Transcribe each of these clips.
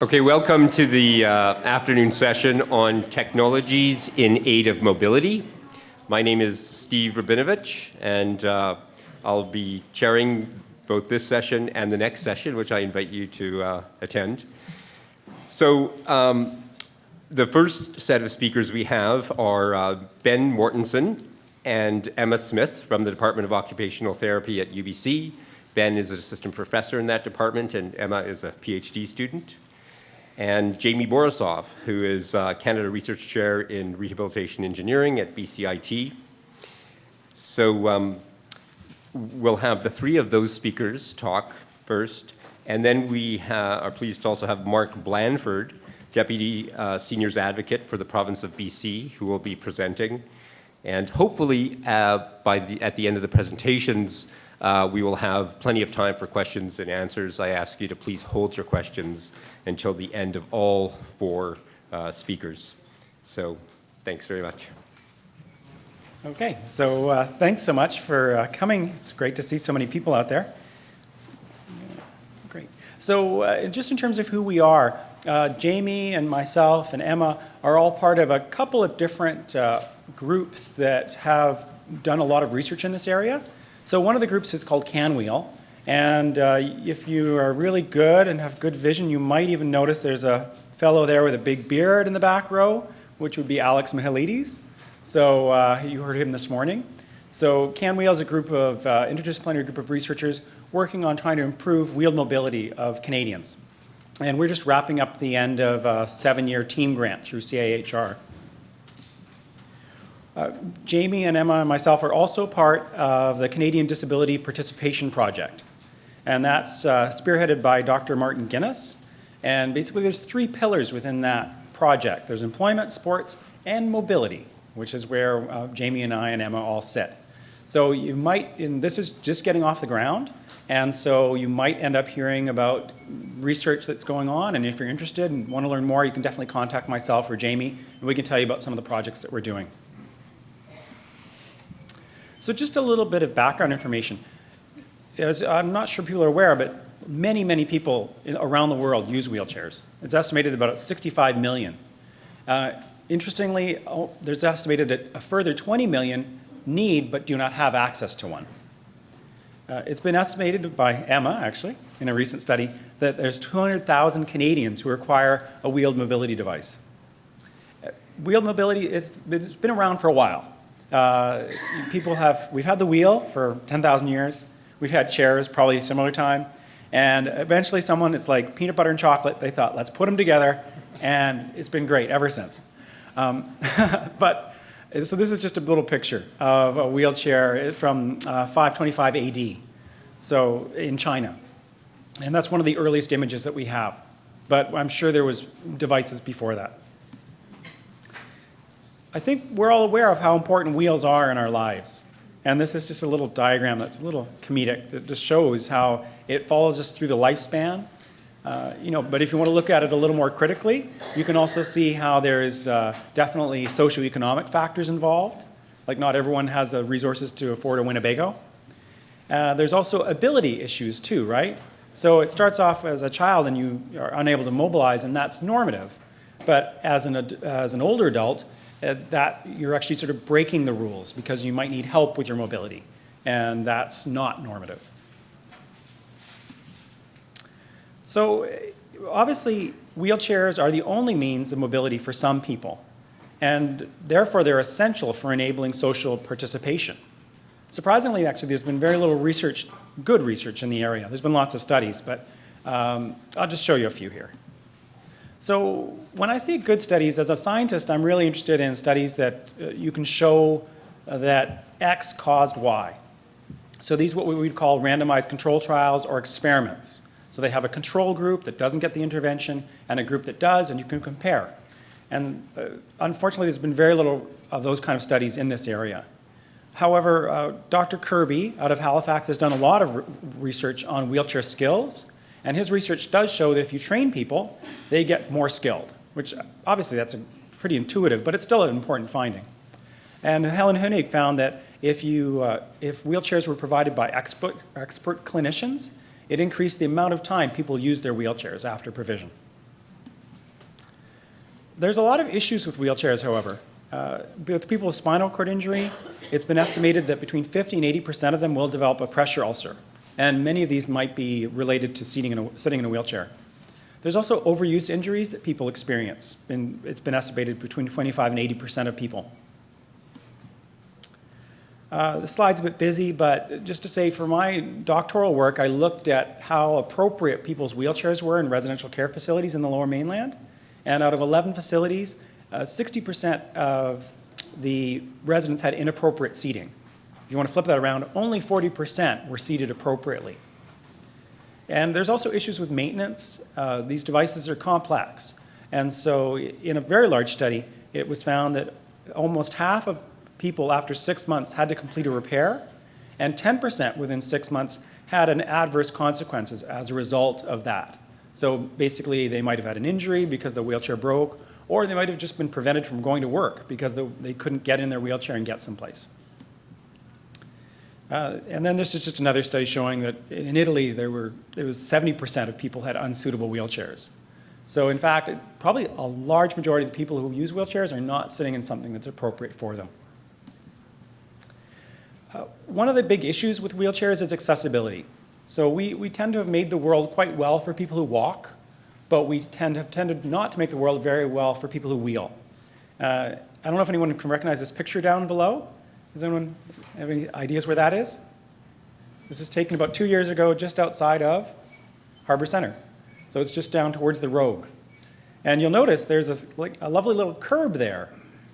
Okay, welcome to the afternoon session on technologies in aid of mobility. My name is Steve Robinovitch, and I'll be chairing both this session and the next session, which I invite you to attend. So the first set of speakers we have are Ben Mortenson and Emma Smith from the Department of Occupational Therapy at UBC. Ben is an assistant professor in that department, and Emma is a PhD student. And Jaimie Borisoff, who is Canada Research Chair in Rehabilitation Engineering at BCIT. So we'll have the three of those speakers talk first, and then we are pleased to also have Mark Blandford, Deputy Seniors Advocate for the province of BC, who will be presenting. And hopefully at the end of the presentations, we will have plenty of time for questions and answers. I ask you to please hold your questions until the end of all four speakers. So thanks very much. Okay, so thanks so much for coming. It's great to see so many people out there. Great. So just in terms of who we are, Jaimie and myself and Emma are all part of a couple of different groups that have done a lot of research in this area. So one of the groups is called CanWheel. And if you are really good and have good vision, you might even notice there's a fellow there with a big beard in the back row, which would be Alex Mihailides. So you heard him this morning. So CanWheel is a group of interdisciplinary group of researchers working on trying to improve wheeled mobility of Canadians. And we're just wrapping up the end of a 7-year team grant through CAHR. Jaimie and Emma and myself are also part of the Canadian Disability Participation Project. And that's spearheaded by Dr. Martin Guinness. And basically there's 3 pillars within that project. There's employment, sports, and mobility, which is where Jaimie and I and Emma all sit. So you might, and this is just getting off the ground, and so you might end up hearing about research that's going on, and if you're interested and want to learn more, you can definitely contact myself or Jaimie, and we can tell you about some of the projects that we're doing. So just a little bit of background information. I'm not sure people are aware, but many, many people around the world use wheelchairs. It's estimated about 65 million. Interestingly, there's estimated that a further 20 million need but do not have access to one. It's been estimated by Emma, actually, in a recent study, that there's 200,000 Canadians who require a wheeled mobility device. Wheeled mobility, it's been around for a while. We've had the wheel for 10,000 years. We've had chairs probably a similar time. And eventually it's like peanut butter and chocolate. They thought, let's put them together. And it's been great ever since. So this is just a little picture of a wheelchair from 525 AD, so in China. And that's one of the earliest images that we have. But I'm sure there was devices before that. I think we're all aware of how important wheels are in our lives. And this is just a little diagram that's a little comedic. It just shows how it follows us through the lifespan. But if you want to look at it a little more critically, you can also see how there's definitely socioeconomic factors involved. Like not everyone has the resources to afford a Winnebago. There's also ability issues too, right? So it starts off as a child and you are unable to mobilize, and that's normative. But as an older adult, that you're actually sort of breaking the rules because you might need help with your mobility, and that's not normative. So obviously, wheelchairs are the only means of mobility for some people, and therefore they're essential for enabling social participation. Surprisingly, actually, there's been very little research, good research in the area. There's been lots of studies, but I'll just show you a few here. So when I see good studies, as a scientist, I'm really interested in studies that you can show that X caused Y. So these are what we would call randomized control trials or experiments. So they have a control group that doesn't get the intervention and a group that does, and you can compare. And unfortunately, there's been very little of those kind of studies in this area. However, Dr. Kirby out of Halifax has done a lot of research on wheelchair skills. And his research does show that if you train people, they get more skilled, which obviously that's pretty intuitive, but it's still an important finding. And Helen Hoenig found that if wheelchairs were provided by expert clinicians, it increased the amount of time people use their wheelchairs after provision. There's a lot of issues with wheelchairs, however. With people with spinal cord injury, it's been estimated that between 50 and 80% of them will develop a pressure ulcer. And many of these might be related to sitting in a wheelchair. There's also overuse injuries that people experience. And it's been estimated between 25 and 80% of people. The slide's a bit busy, but just to say, for my doctoral work, I looked at how appropriate people's wheelchairs were in residential care facilities in the Lower Mainland. And out of 11 facilities, 60% of the residents had inappropriate seating. If you want to flip that around, only 40% were seated appropriately. And there's also issues with maintenance. These devices are complex. And so in a very large study, it was found that almost half of people after 6 months had to complete a repair, and 10% within 6 months had an adverse consequences as a result of that. So basically, they might have had an injury because the wheelchair broke, or they might have just been prevented from going to work because they couldn't get in their wheelchair and get someplace. And then this is just another study showing that in Italy, there was 70% of people had unsuitable wheelchairs. So in fact, probably a large majority of the people who use wheelchairs are not sitting in something that's appropriate for them. One of the big issues with wheelchairs is accessibility. So we tend to have made the world quite well for people who walk, but we have tended not to make the world very well for people who wheel. I don't know if anyone can recognize this picture down below. Does anyone have any ideas where that is? This was taken about 2 years ago just outside of Harbor Center. So it's just down towards the Rogue. And you'll notice there's a lovely little curb there.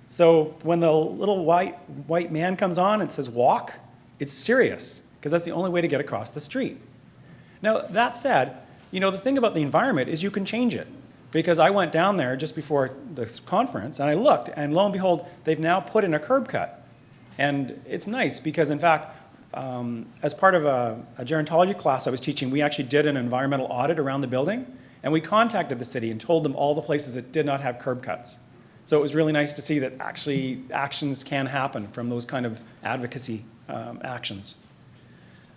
So when the little white man comes on and says walk, it's serious, because that's the only way to get across the street. Now, that said, the thing about the environment is you can change it. Because I went down there just before this conference, and I looked, and lo and behold, they've now put in a curb cut. And it's nice because, in fact, as part of a gerontology class I was teaching, we actually did an environmental audit around the building, and we contacted the city and told them all the places that did not have curb cuts. So it was really nice to see that actually actions can happen from those kind of advocacy actions.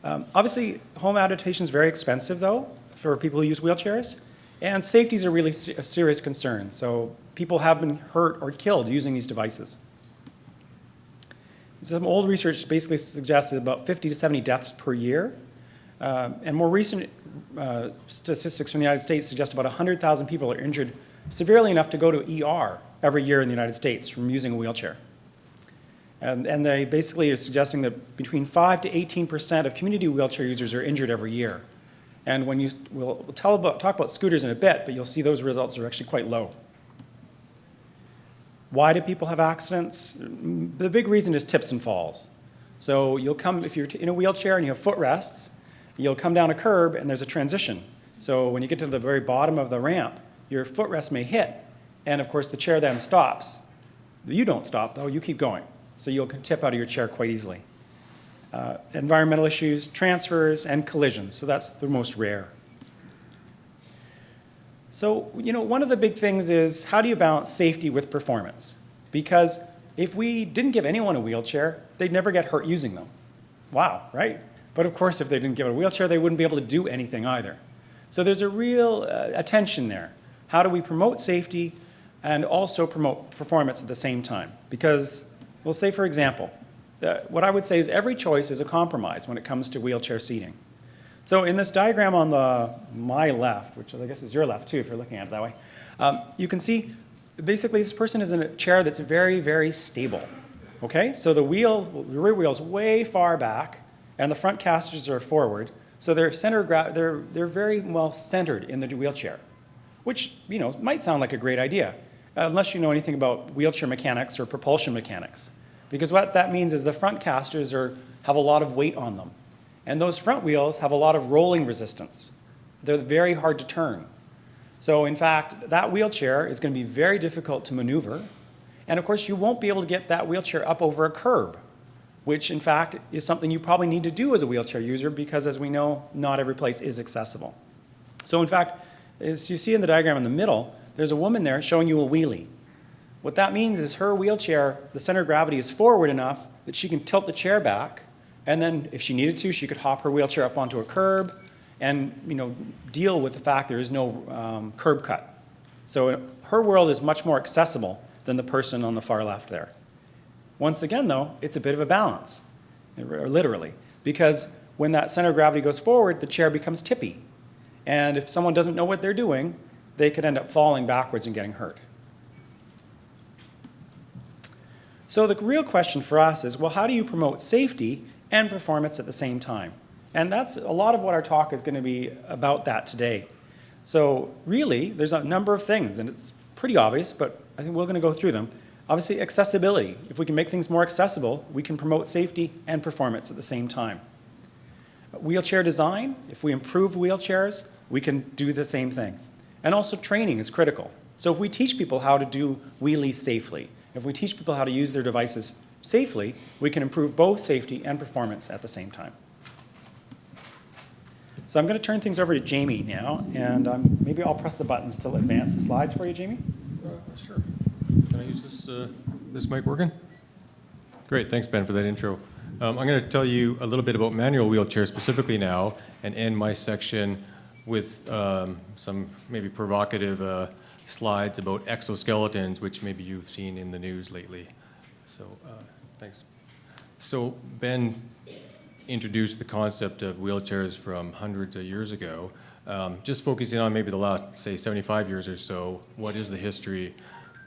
Obviously, home adaptation is very expensive, though, for people who use wheelchairs, and safety is a really serious concern. So people have been hurt or killed using these devices. Some old research basically suggests about 50 to 70 deaths per year. And more recent statistics from the United States suggest about 100,000 people are injured severely enough to go to ER every year in the United States from using a wheelchair. And they basically are suggesting that between 5 to 18% of community wheelchair users are injured every year. And when we'll talk about scooters in a bit, but you'll see those results are actually quite low. Why do people have accidents? The big reason is tips and falls. So if you're in a wheelchair and you have footrests, you'll come down a curb and there's a transition. So when you get to the very bottom of the ramp, your footrest may hit. And of course, the chair then stops. You don't stop, though. You keep going. So you'll tip out of your chair quite easily. Environmental issues, transfers, and collisions. So that's the most rare. So, one of the big things is how do you balance safety with performance? Because if we didn't give anyone a wheelchair, they'd never get hurt using them. Wow, right? But of course, if they didn't give a wheelchair, they wouldn't be able to do anything either. So there's a real attention there. How do we promote safety and also promote performance at the same time? Because we'll say, for example, what I would say is every choice is a compromise when it comes to wheelchair seating. So in this diagram on my left, which I guess is your left too if you're looking at it that way, you can see basically this person is in a chair that's very, very stable. Okay, so the rear wheel's way far back and the front casters are forward, so they're very well centered in the wheelchair, which might sound like a great idea unless you know anything about wheelchair mechanics or propulsion mechanics, because what that means is the front casters have a lot of weight on them. And those front wheels have a lot of rolling resistance. They're very hard to turn. So in fact, that wheelchair is going to be very difficult to maneuver. And of course, you won't be able to get that wheelchair up over a curb, which in fact is something you probably need to do as a wheelchair user because, as we know, not every place is accessible. So in fact, as you see in the diagram in the middle, there's a woman there showing you a wheelie. What that means is her wheelchair, the center of gravity is forward enough that she can tilt the chair back. And then if she needed to, she could hop her wheelchair up onto a curb and deal with the fact there is no curb cut. So her world is much more accessible than the person on the far left there. Once again, though, it's a bit of a balance, literally, because when that center of gravity goes forward, the chair becomes tippy. And if someone doesn't know what they're doing, they could end up falling backwards and getting hurt. So the real question for us is, well, how do you promote safety and performance at the same time? And that's a lot of what our talk is going to be about that today. So really, there's a number of things, and it's pretty obvious, but I think we're going to go through them. Obviously, accessibility. If we can make things more accessible, we can promote safety and performance at the same time. Wheelchair design. If we improve wheelchairs, we can do the same thing. And also training is critical. So if we teach people how to do wheelies safely, if we teach people how to use their devices safely, we can improve both safety and performance at the same time. So I'm going to turn things over to Jaimie now, and maybe I'll press the buttons to advance the slides for you, Jaimie. Sure. Can I use this mic working? Great, thanks Ben for that intro. I'm going to tell you a little bit about manual wheelchairs specifically now, and end my section with some maybe provocative slides about exoskeletons, which maybe you've seen in the news lately. So thanks. So Ben introduced the concept of wheelchairs from hundreds of years ago. Just focusing on maybe the last, say, 75 years or so, what is the history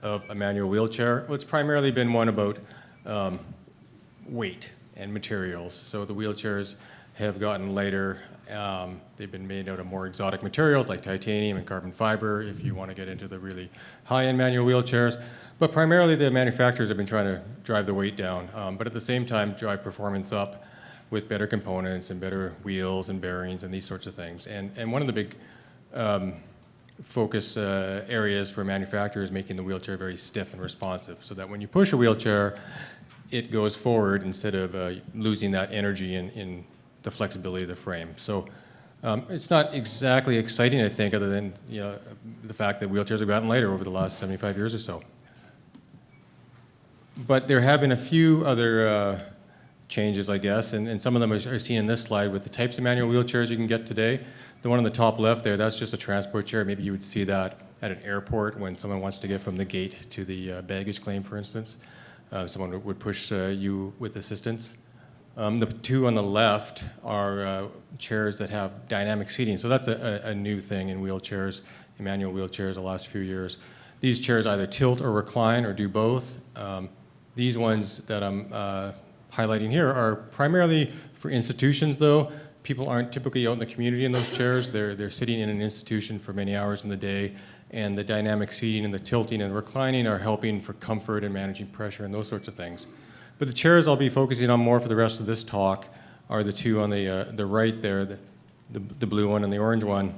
of a manual wheelchair? Well, it's primarily been one about weight and materials. So the wheelchairs have gotten lighter. They've been made out of more exotic materials like titanium and carbon fiber, if you want to get into the really high-end manual wheelchairs. But primarily the manufacturers have been trying to drive the weight down, but at the same time drive performance up with better components and better wheels and bearings and these sorts of things. And one of the big focus areas for manufacturers is making the wheelchair very stiff and responsive, so that when you push a wheelchair, it goes forward instead of losing that energy in the flexibility of the frame. So it's not exactly exciting, I think, other than the fact that wheelchairs have gotten lighter over the last 75 years or so. But there have been a few other changes, I guess, and some of them are seen in this slide with the types of manual wheelchairs you can get today. The one on the top left there, that's just a transport chair. Maybe you would see that at an airport when someone wants to get from the gate to the baggage claim, for instance. Someone would push you with assistance. The two on the left are chairs that have dynamic seating. So that's a new thing in wheelchairs, in manual wheelchairs the last few years. These chairs either tilt or recline or do both. These ones that I'm highlighting here are primarily for institutions, though. People aren't typically out in the community in those chairs. They're sitting in an institution for many hours in the day, and the dynamic seating and the tilting and reclining are helping for comfort and managing pressure and those sorts of things. But the chairs I'll be focusing on more for the rest of this talk are the two on the right there, the blue one and the orange one.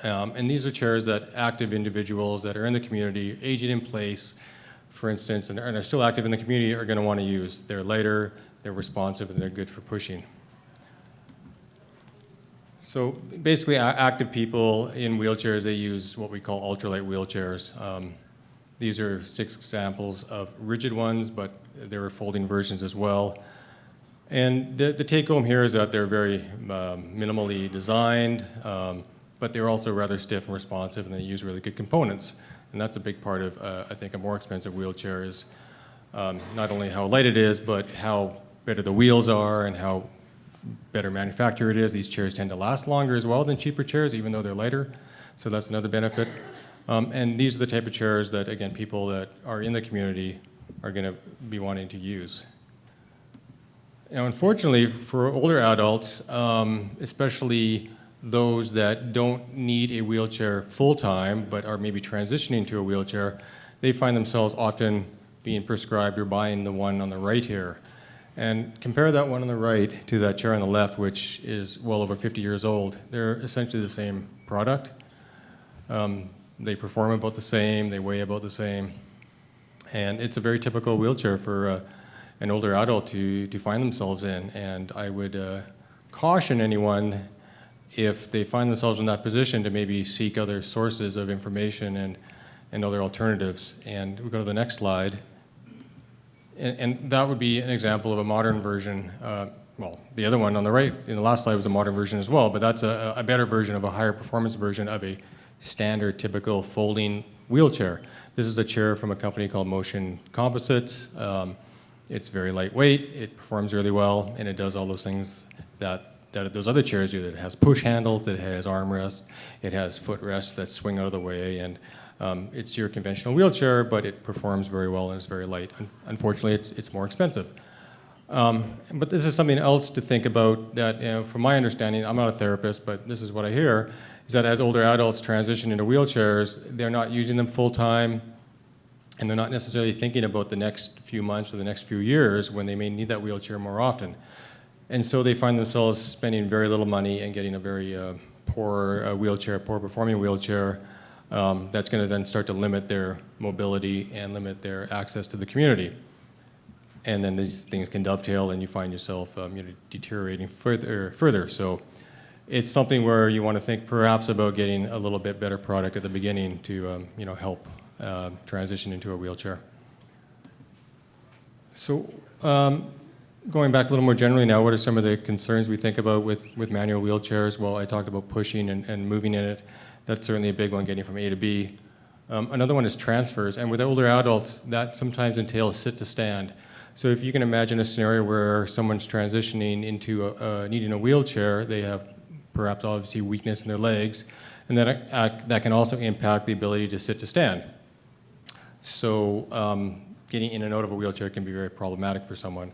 And these are chairs that active individuals that are in the community, aging in place, for instance, and are still active in the community, are going to want to use. They're lighter, they're responsive, and they're good for pushing. So basically, active people in wheelchairs, they use what we call ultralight wheelchairs. These are 6 examples of rigid ones, but there are folding versions as well. And the take-home here is that they're very minimally designed, but they're also rather stiff and responsive, and they use really good components. And that's a big part of, I think, a more expensive wheelchair is not only how light it is, but how better the wheels are and how better manufactured it is. These chairs tend to last longer as well than cheaper chairs, even though they're lighter. So that's another benefit. And these are the type of chairs that, again, people that are in the community are going to be wanting to use. Now, unfortunately, for older adults, especially those that don't need a wheelchair full-time but are maybe transitioning to a wheelchair, they find themselves often being prescribed or buying the one on the right here. And compare that one on the right to that chair on the left, which is well over 50 years old. They're essentially the same product. They perform about the same, they weigh about the same. And it's a very typical wheelchair for an older adult to find themselves in. And I would caution anyone, if they find themselves in that position, to maybe seek other sources of information and other alternatives. And we go to the next slide. And that would be an example of a modern version. Well, the other one on the right in the last slide was a modern version as well, but that's a better version of a higher performance version of a standard, typical folding wheelchair. This is a chair from a company called Motion Composites. It's very lightweight, it performs really well, and it does all those things that those other chairs do. It has push handles, it has armrests, it has footrests that swing out of the way, and it's your conventional wheelchair, but it performs very well and it's very light. Unfortunately, it's more expensive. But this is something else to think about that, from my understanding, I'm not a therapist, but this is what I hear, is that as older adults transition into wheelchairs, they're not using them full time, and they're not necessarily thinking about the next few months or the next few years when they may need that wheelchair more often. And so they find themselves spending very little money and getting a very poor wheelchair, poor performing wheelchair, that's going to then start to limit their mobility and limit their access to the community. And then these things can dovetail and you find yourself deteriorating further. So it's something where you want to think perhaps about getting a little bit better product at the beginning to help transition into a wheelchair. So going back a little more generally now, what are some of the concerns we think about with manual wheelchairs? Well, I talked about pushing and moving in it. That's certainly a big one, getting from A to B. Another one is transfers, and with older adults, that sometimes entails sit to stand. So if you can imagine a scenario where someone's transitioning into needing a wheelchair, they have perhaps obviously weakness in their legs, and that can also impact the ability to sit to stand. So getting in and out of a wheelchair can be very problematic for someone.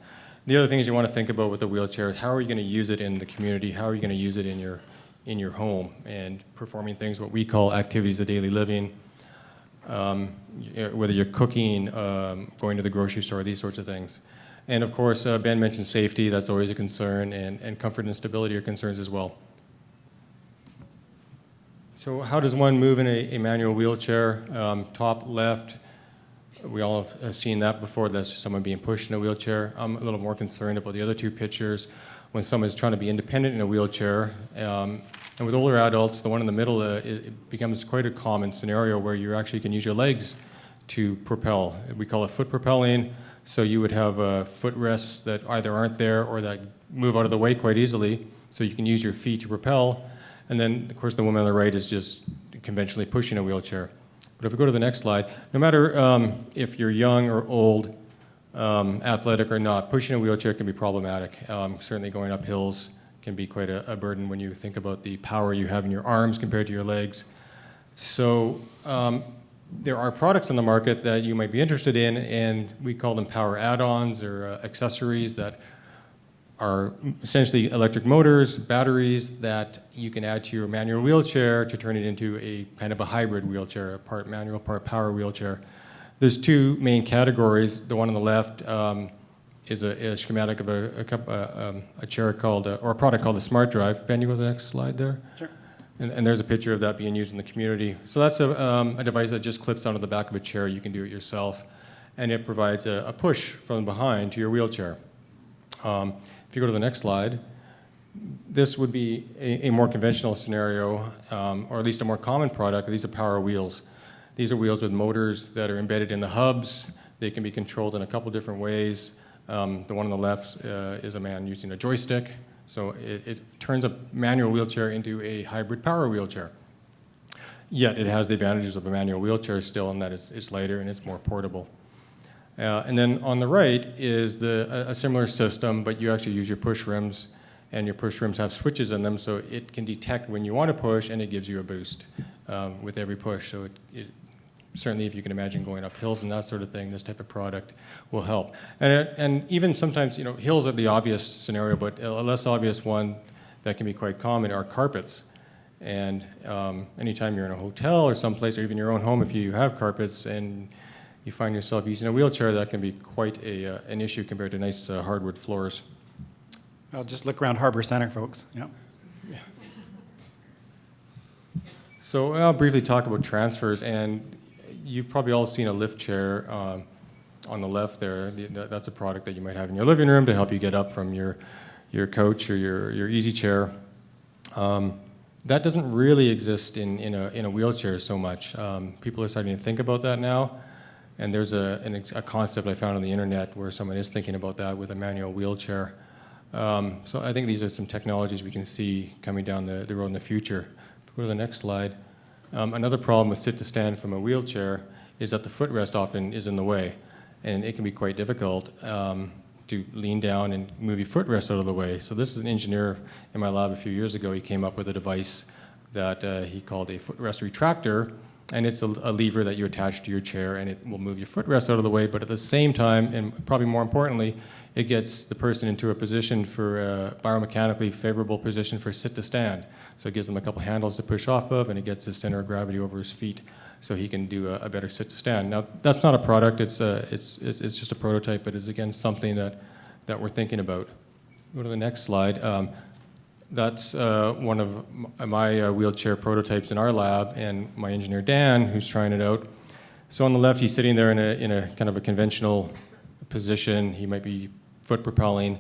The other things you want to think about with the wheelchair is how are you going to use it in the community? How are you going to use it in your home and performing things what we call activities of daily living, whether you're cooking, going to the grocery store, these sorts of things. And of course, Ben mentioned safety. That's always a concern, and comfort and stability are concerns as well. So how does one move in a manual wheelchair? Top left, we all have seen that before. That's just someone being pushed in a wheelchair. I'm a little more concerned about the other two pictures when someone's trying to be independent in a wheelchair. And with older adults, the one in the middle, it becomes quite a common scenario where you actually can use your legs to propel. We call it foot propelling. So you would have footrests that either aren't there or that move out of the way quite easily. So you can use your feet to propel. And then, of course, the woman on the right is just conventionally pushing a wheelchair. But if we go to the next slide, no matter if you're young or old, athletic or not, pushing a wheelchair can be problematic. Certainly going up hills can be quite a burden when you think about the power you have in your arms compared to your legs. So there are products on the market that you might be interested in, and we call them power add-ons or accessories that are essentially electric motors, batteries that you can add to your manual wheelchair to turn it into a kind of a hybrid wheelchair, a part manual, part power wheelchair. There's two main categories. The one on the left is a schematic of a chair called, or a product called the Smart Drive. Ben, you go to the next slide there? Sure. And there's a picture of that being used in the community. So that's a device that just clips onto the back of a chair. You can do it yourself. And it provides a push from behind to your wheelchair. If you go to the next slide, this would be a more conventional scenario, or at least a more common product. These are power wheels. These are wheels with motors that are embedded in the hubs. They can be controlled in a couple different ways. The one on the left is a man using a joystick. So it turns a manual wheelchair into a hybrid power wheelchair. Yet it has the advantages of a manual wheelchair still, in that it's lighter and it's more portable. And then on the right is a similar system, but you actually use your push rims, and your push rims have switches in them, so it can detect when you want to push, and it gives you a boost with every push. So it certainly, if you can imagine going up hills and that sort of thing, this type of product will help. And even sometimes, hills are the obvious scenario, but a less obvious one that can be quite common are carpets. And anytime you're in a hotel or someplace, or even your own home, if you have carpets and you find yourself using a wheelchair, that can be quite an issue compared to nice hardwood floors. Well, just look around Harbor Center, folks. Yeah. So I'll briefly talk about transfers, and you've probably all seen a lift chair on the left there. That's a product that you might have in your living room to help you get up from your couch or your easy chair. That doesn't really exist in a wheelchair so much. People are starting to think about that now. And there's a concept I found on the internet where someone is thinking about that with a manual wheelchair. So I think these are some technologies we can see coming down the road in the future. Go to the next slide. Another problem with sit-to-stand from a wheelchair is that the footrest often is in the way, and it can be quite difficult to lean down and move your footrest out of the way. So this is an engineer in my lab a few years ago. He came up with a device that he called a footrest retractor, and it's a lever that you attach to your chair, and it will move your footrest out of the way, but at the same time, and probably more importantly, it gets the person into a position for a biomechanically favorable position for sit-to-stand. So it gives them a couple handles to push off of, and it gets his center of gravity over his feet so he can do a better sit-to-stand. Now, that's not a product, it's just a prototype, but it's again something that we're thinking about. Go to the next slide. That's one of my wheelchair prototypes in our lab, and my engineer Dan, who's trying it out. So on the left, he's sitting there in a kind of a conventional position. He might be foot propelling,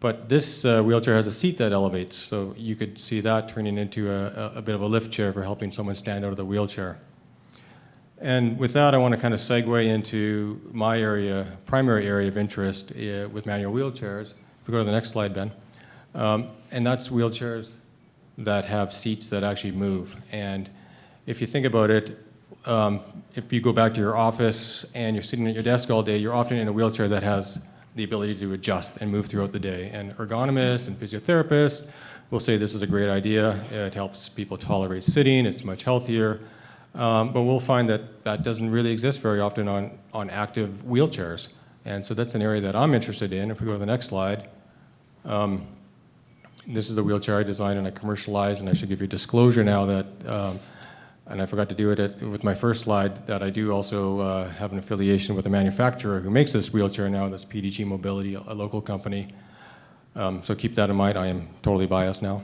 but this wheelchair has a seat that elevates, so you could see that turning into a bit of a lift chair for helping someone stand out of the wheelchair. And with that, I want to kind of segue into my primary area of interest with manual wheelchairs. If we go to the next slide, Ben. And that's wheelchairs that have seats that actually move. And if you think about it, if you go back to your office and you're sitting at your desk all day, you're often in a wheelchair that has the ability to adjust and move throughout the day. And ergonomists and physiotherapists will say this is a great idea. It helps people tolerate sitting. It's much healthier. But we'll find that that doesn't really exist very often on active wheelchairs. And so that's an area that I'm interested in. If we go to the next slide. This is the wheelchair I designed and I commercialized, and I should give you a disclosure now that, and I forgot to do it with my first slide, that I do also have an affiliation with a manufacturer who makes this wheelchair now, that's PDG Mobility, a local company. So keep that in mind. I am totally biased now.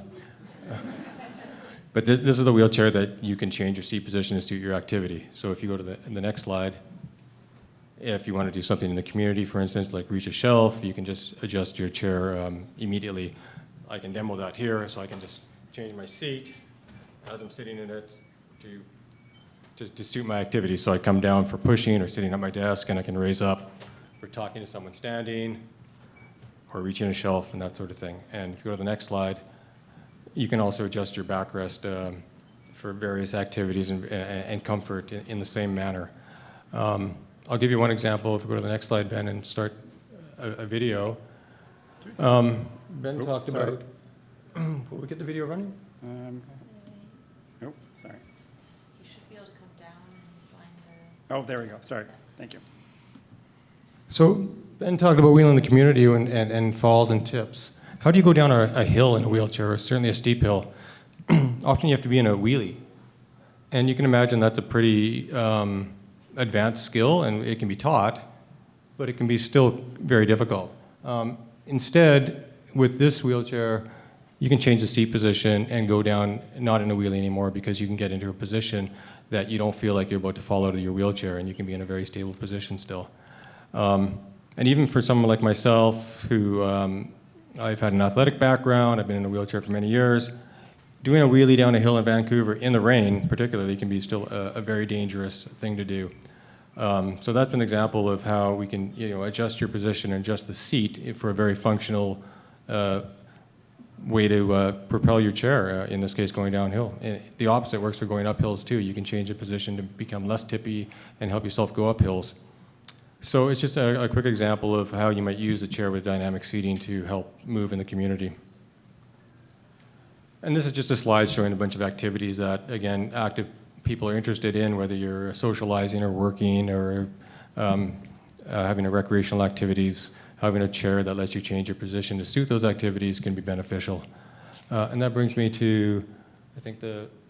But this is the wheelchair that you can change your seat position to suit your activity. So if you go to the next slide, if you want to do something in the community, for instance, like reach a shelf, you can just adjust your chair immediately. I can demo that here, so I can just change my seat as I'm sitting in it to suit my activity. So I come down for pushing or sitting at my desk, and I can raise up for talking to someone standing or reaching a shelf and that sort of thing. And if you go to the next slide, you can also adjust your backrest for various activities and comfort in the same manner. I'll give you one example. If we go to the next slide, Ben, and start a video. Ben talked about. Will we get the video running? Nope, sorry. You should be able to come down and find the... Oh, there we go. Sorry. Thank you. So Ben talked about wheeling the community and falls and tips. How do you go down a hill in a wheelchair, or certainly a steep hill? Often you have to be in a wheelie. And you can imagine that's a pretty advanced skill, and it can be taught, but it can be still very difficult. Instead, with this wheelchair, you can change the seat position and go down not in a wheelie anymore, because you can get into a position that you don't feel like you're about to fall out of your wheelchair, and you can be in a very stable position still. And even for someone like myself, who I've had an athletic background, I've been in a wheelchair for many years, doing a wheelie down a hill in Vancouver in the rain particularly can be still a very dangerous thing to do. So that's an example of how we can adjust your position and adjust the seat for a very functional way to propel your chair, in this case going downhill. And the opposite works for going up hills too. You can change the position to become less tippy and help yourself go up hills. So it's just a quick example of how you might use a chair with dynamic seating to help move in the community. And this is just a slide showing a bunch of activities that, again, active people are interested in, whether you're socializing or working or having a recreational activities. Having a chair that lets you change your position to suit those activities can be beneficial. And that brings me to, I think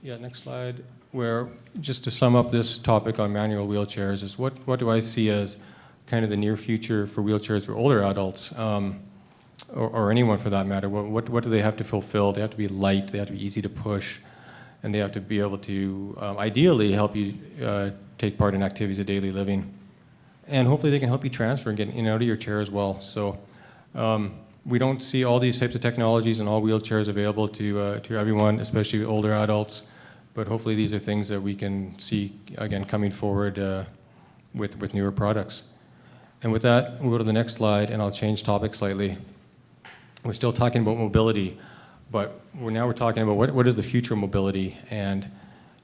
next slide, where just to sum up this topic on manual wheelchairs is what do I see as kind of the near future for wheelchairs for older adults, or anyone for that matter. What do they have to fulfill? They have to be light, they have to be easy to push, and they have to be able to ideally help you take part in activities of daily living. And hopefully they can help you transfer and get in and out of your chair as well. So we don't see all these types of technologies and all wheelchairs available to everyone, especially older adults. But hopefully these are things that we can see, again, coming forward with newer products. And with that, we'll go to the next slide, and I'll change topic slightly. We're still talking about mobility, but we're talking about what is the future of mobility. And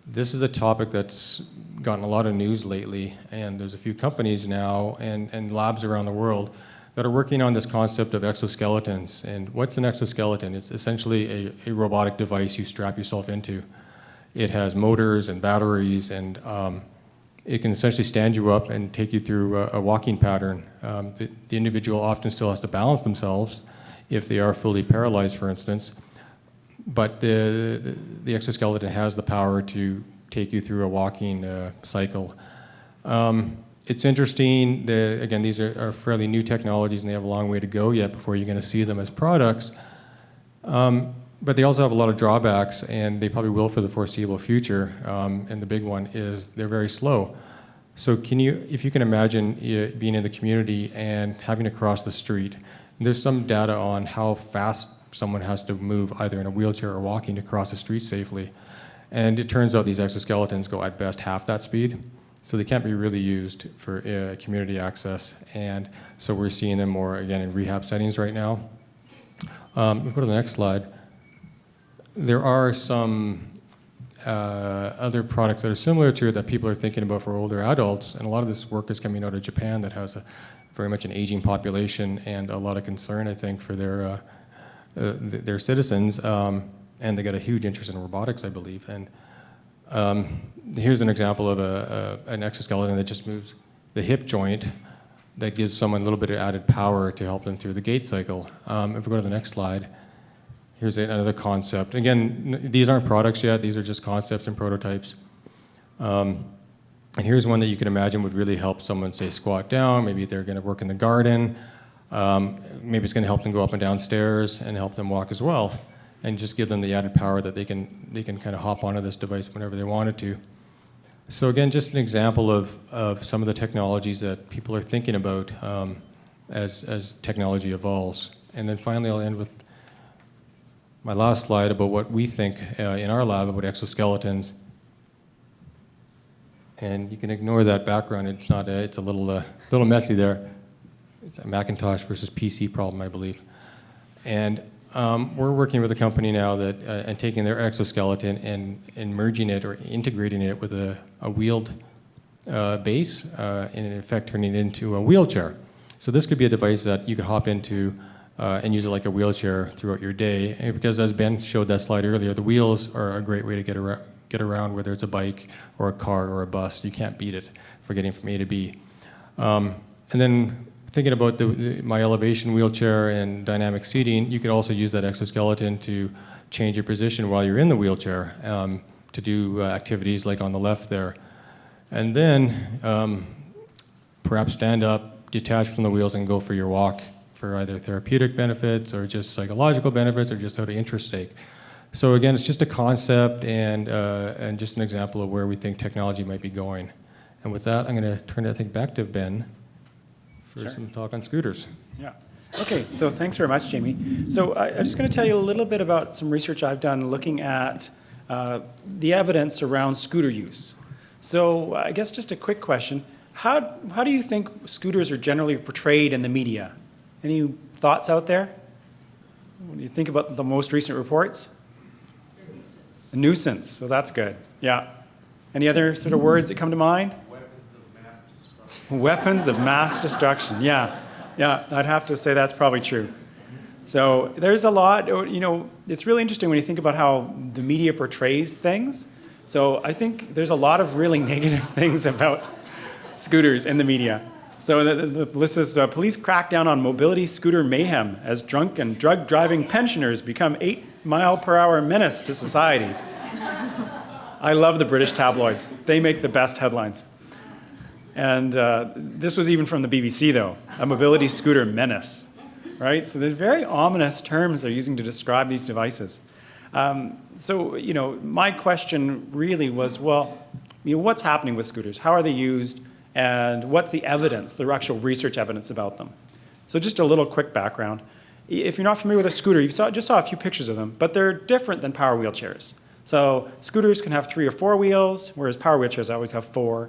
This is a topic that's gotten a lot of news lately, and there's a few companies now and labs around the world that are working on this concept of exoskeletons. And what's an exoskeleton? It's essentially a robotic device you strap yourself into. It has motors and batteries, and it can essentially stand you up and take you through a walking pattern. The individual often still has to balance themselves if they are fully paralyzed, for instance, but the exoskeleton has the power to take you through a walking cycle. It's interesting. Again, these are fairly new technologies, and they have a long way to go yet before you're going to see them as products. But they also have a lot of drawbacks, and they probably will for the foreseeable future. And the big one is they're very slow. So if you can imagine being in the community and having to cross the street, there's some data on how fast someone has to move either in a wheelchair or walking to cross the street safely. And it turns out these exoskeletons go at best half that speed. So they can't be really used for community access. And so we're seeing them more, again, in rehab settings right now. We'll go to the next slide. There are some other products that are similar to it that people are thinking about for older adults. And a lot of this work is coming out of Japan that has very much an aging population and a lot of concern, I think, for their citizens. And they got a huge interest in robotics, I believe. And here's an example of an exoskeleton that just moves the hip joint that gives someone a little bit of added power to help them through the gait cycle. If we go to the next slide, here's another concept. Again, these aren't products yet. These are just concepts and prototypes. And here's one that you can imagine would really help someone, say, squat down. Maybe they're going to work in the garden. Maybe it's going to help them go up and down stairs and help them walk as well, and just give them the added power that they can kind of hop onto this device whenever they wanted to. So again, just an example of some of the technologies that people are thinking about as technology evolves. And then finally, I'll end with my last slide about what we think in our lab about exoskeletons. And you can ignore that background. It's a little messy there. It's a Macintosh versus PC problem, I believe. And we're working with a company now that and taking their exoskeleton and merging it or integrating it with a wheeled base, and in effect turning it into a wheelchair. So this could be a device that you could hop into and use it like a wheelchair throughout your day. And because as Ben showed that slide earlier, the wheels are a great way to get around, whether it's a bike or a car or a bus. You can't beat it for getting from A to B. And then thinking about my elevation wheelchair and dynamic seating, you could also use that exoskeleton to change your position while you're in the wheelchair to do activities like on the left there. And then perhaps stand up, detach from the wheels, and go for your walk for either therapeutic benefits or just psychological benefits or just out of interest sake. So again, it's just a concept and just an example of where we think technology might be going. And with that, I'm going to turn it, I think, back to Ben for some talk on scooters. Yeah. Okay, so thanks very much, Jaimie. So I'm just going to tell you a little bit about some research I've done looking at the evidence around scooter use. So I guess just a quick question. How do you think scooters are generally portrayed in the media? Any thoughts out there? When you think about the most recent reports? A nuisance, so that's good. Yeah. Any other sort of words that come to mind? Weapons of mass destruction, yeah. Yeah, I'd have to say that's probably true. So there's a lot, it's really interesting when you think about how the media portrays things. So I think there's a lot of really negative things about scooters in the media. So the list is police crackdown on mobility scooter mayhem as drunk and drug-driving pensioners become 8-mile-per-hour menace to society. I love the British tabloids. They make the best headlines. And this was even from the BBC, though, a mobility scooter menace, right? So there's very ominous terms they're using to describe these devices. My question really was, what's happening with scooters? How are they used? And what's the evidence, the actual research evidence about them? So just a little quick background. If you're not familiar with a scooter, just saw a few pictures of them, but they're different than power wheelchairs. So scooters can have 3 or 4 wheels, whereas power wheelchairs always have 4.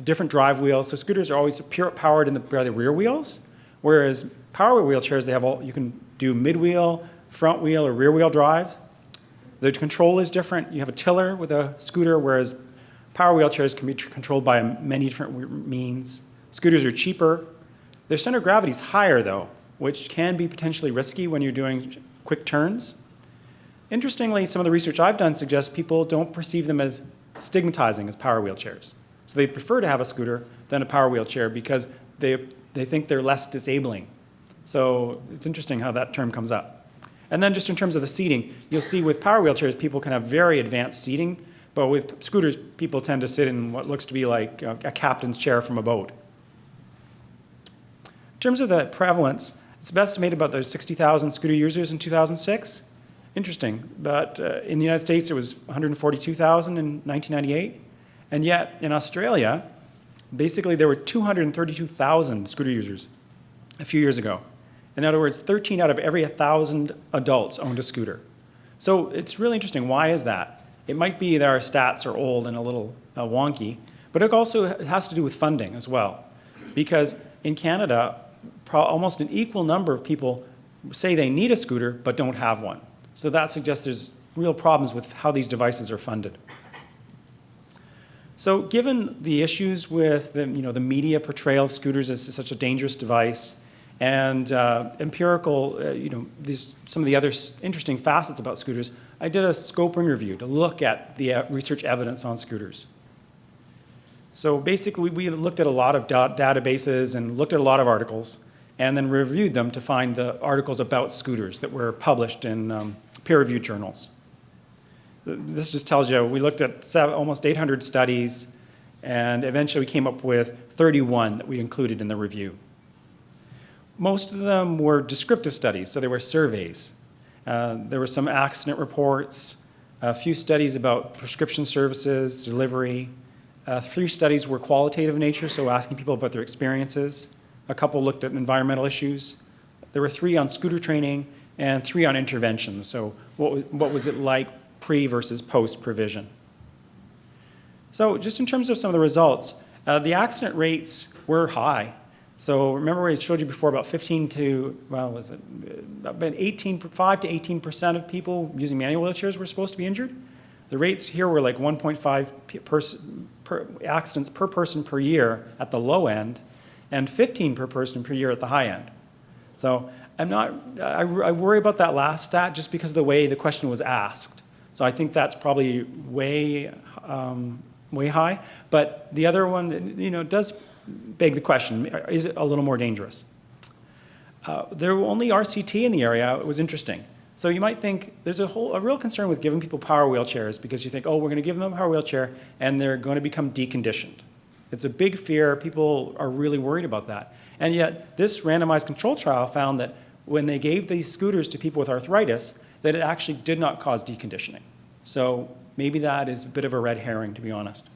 Different drive wheels. So scooters are always powered by the rear wheels, whereas power wheelchairs, you can do mid-wheel, front wheel, or rear wheel drive. The control is different. You have a tiller with a scooter, whereas power wheelchairs can be controlled by many different means. Scooters are cheaper. Their center of gravity is higher, though, which can be potentially risky when you're doing quick turns. Interestingly, some of the research I've done suggests people don't perceive them as stigmatizing as power wheelchairs. So they prefer to have a scooter than a power wheelchair because they think they're less disabling. So it's interesting how that term comes up. And then just in terms of the seating, you'll see with power wheelchairs, people can have very advanced seating, but with scooters, people tend to sit in what looks to be like a captain's chair from a boat. In terms of the prevalence, it's estimated about there's 60,000 scooter users in 2006. Interesting, but in the United States, it was 142,000 in 1998. And yet, in Australia, basically there were 232,000 scooter users a few years ago. In other words, 13 out of every 1,000 adults owned a scooter. So it's really interesting. Why is that? It might be that our stats are old and a little wonky, but it also has to do with funding as well. Because in Canada, almost an equal number of people say they need a scooter but don't have one. So that suggests there's real problems with how these devices are funded. So given the issues with the media portrayal of scooters as such a dangerous device, and empirical, some of the other interesting facets about scooters, I did a scoping review to look at the research evidence on scooters. So basically, we looked at a lot of databases and looked at a lot of articles, and then reviewed them to find the articles about scooters that were published in peer-reviewed journals. This just tells you, we looked at almost 800 studies, and eventually we came up with 31 that we included in the review. Most of them were descriptive studies, so they were surveys. There were some accident reports, a few studies about prescription services, delivery. 3 studies were qualitative in nature, so asking people about their experiences. A couple looked at environmental issues. There were 3 on scooter training and 3 on interventions, so what was it like pre versus post provision. So just in terms of some of the results, the accident rates were high. So remember I showed you before about 15 to, well, was it about 5 to 18% of people using manual wheelchairs were supposed to be injured? The rates here were like 1.5 accidents per person per year at the low end, and 15 per person per year at the high end. So I worry about that last stat just because of the way the question was asked. So I think that's probably way high. But the other one, does beg the question, is it a little more dangerous? There were only RCT in the area. It was interesting. So you might think there's a real concern with giving people power wheelchairs because you think, oh, we're going to give them a power wheelchair and they're going to become deconditioned. It's a big fear. People are really worried about that. And yet this randomized control trial found that when they gave these scooters to people with arthritis, that it actually did not cause deconditioning. So maybe that is a bit of a red herring, to be honest.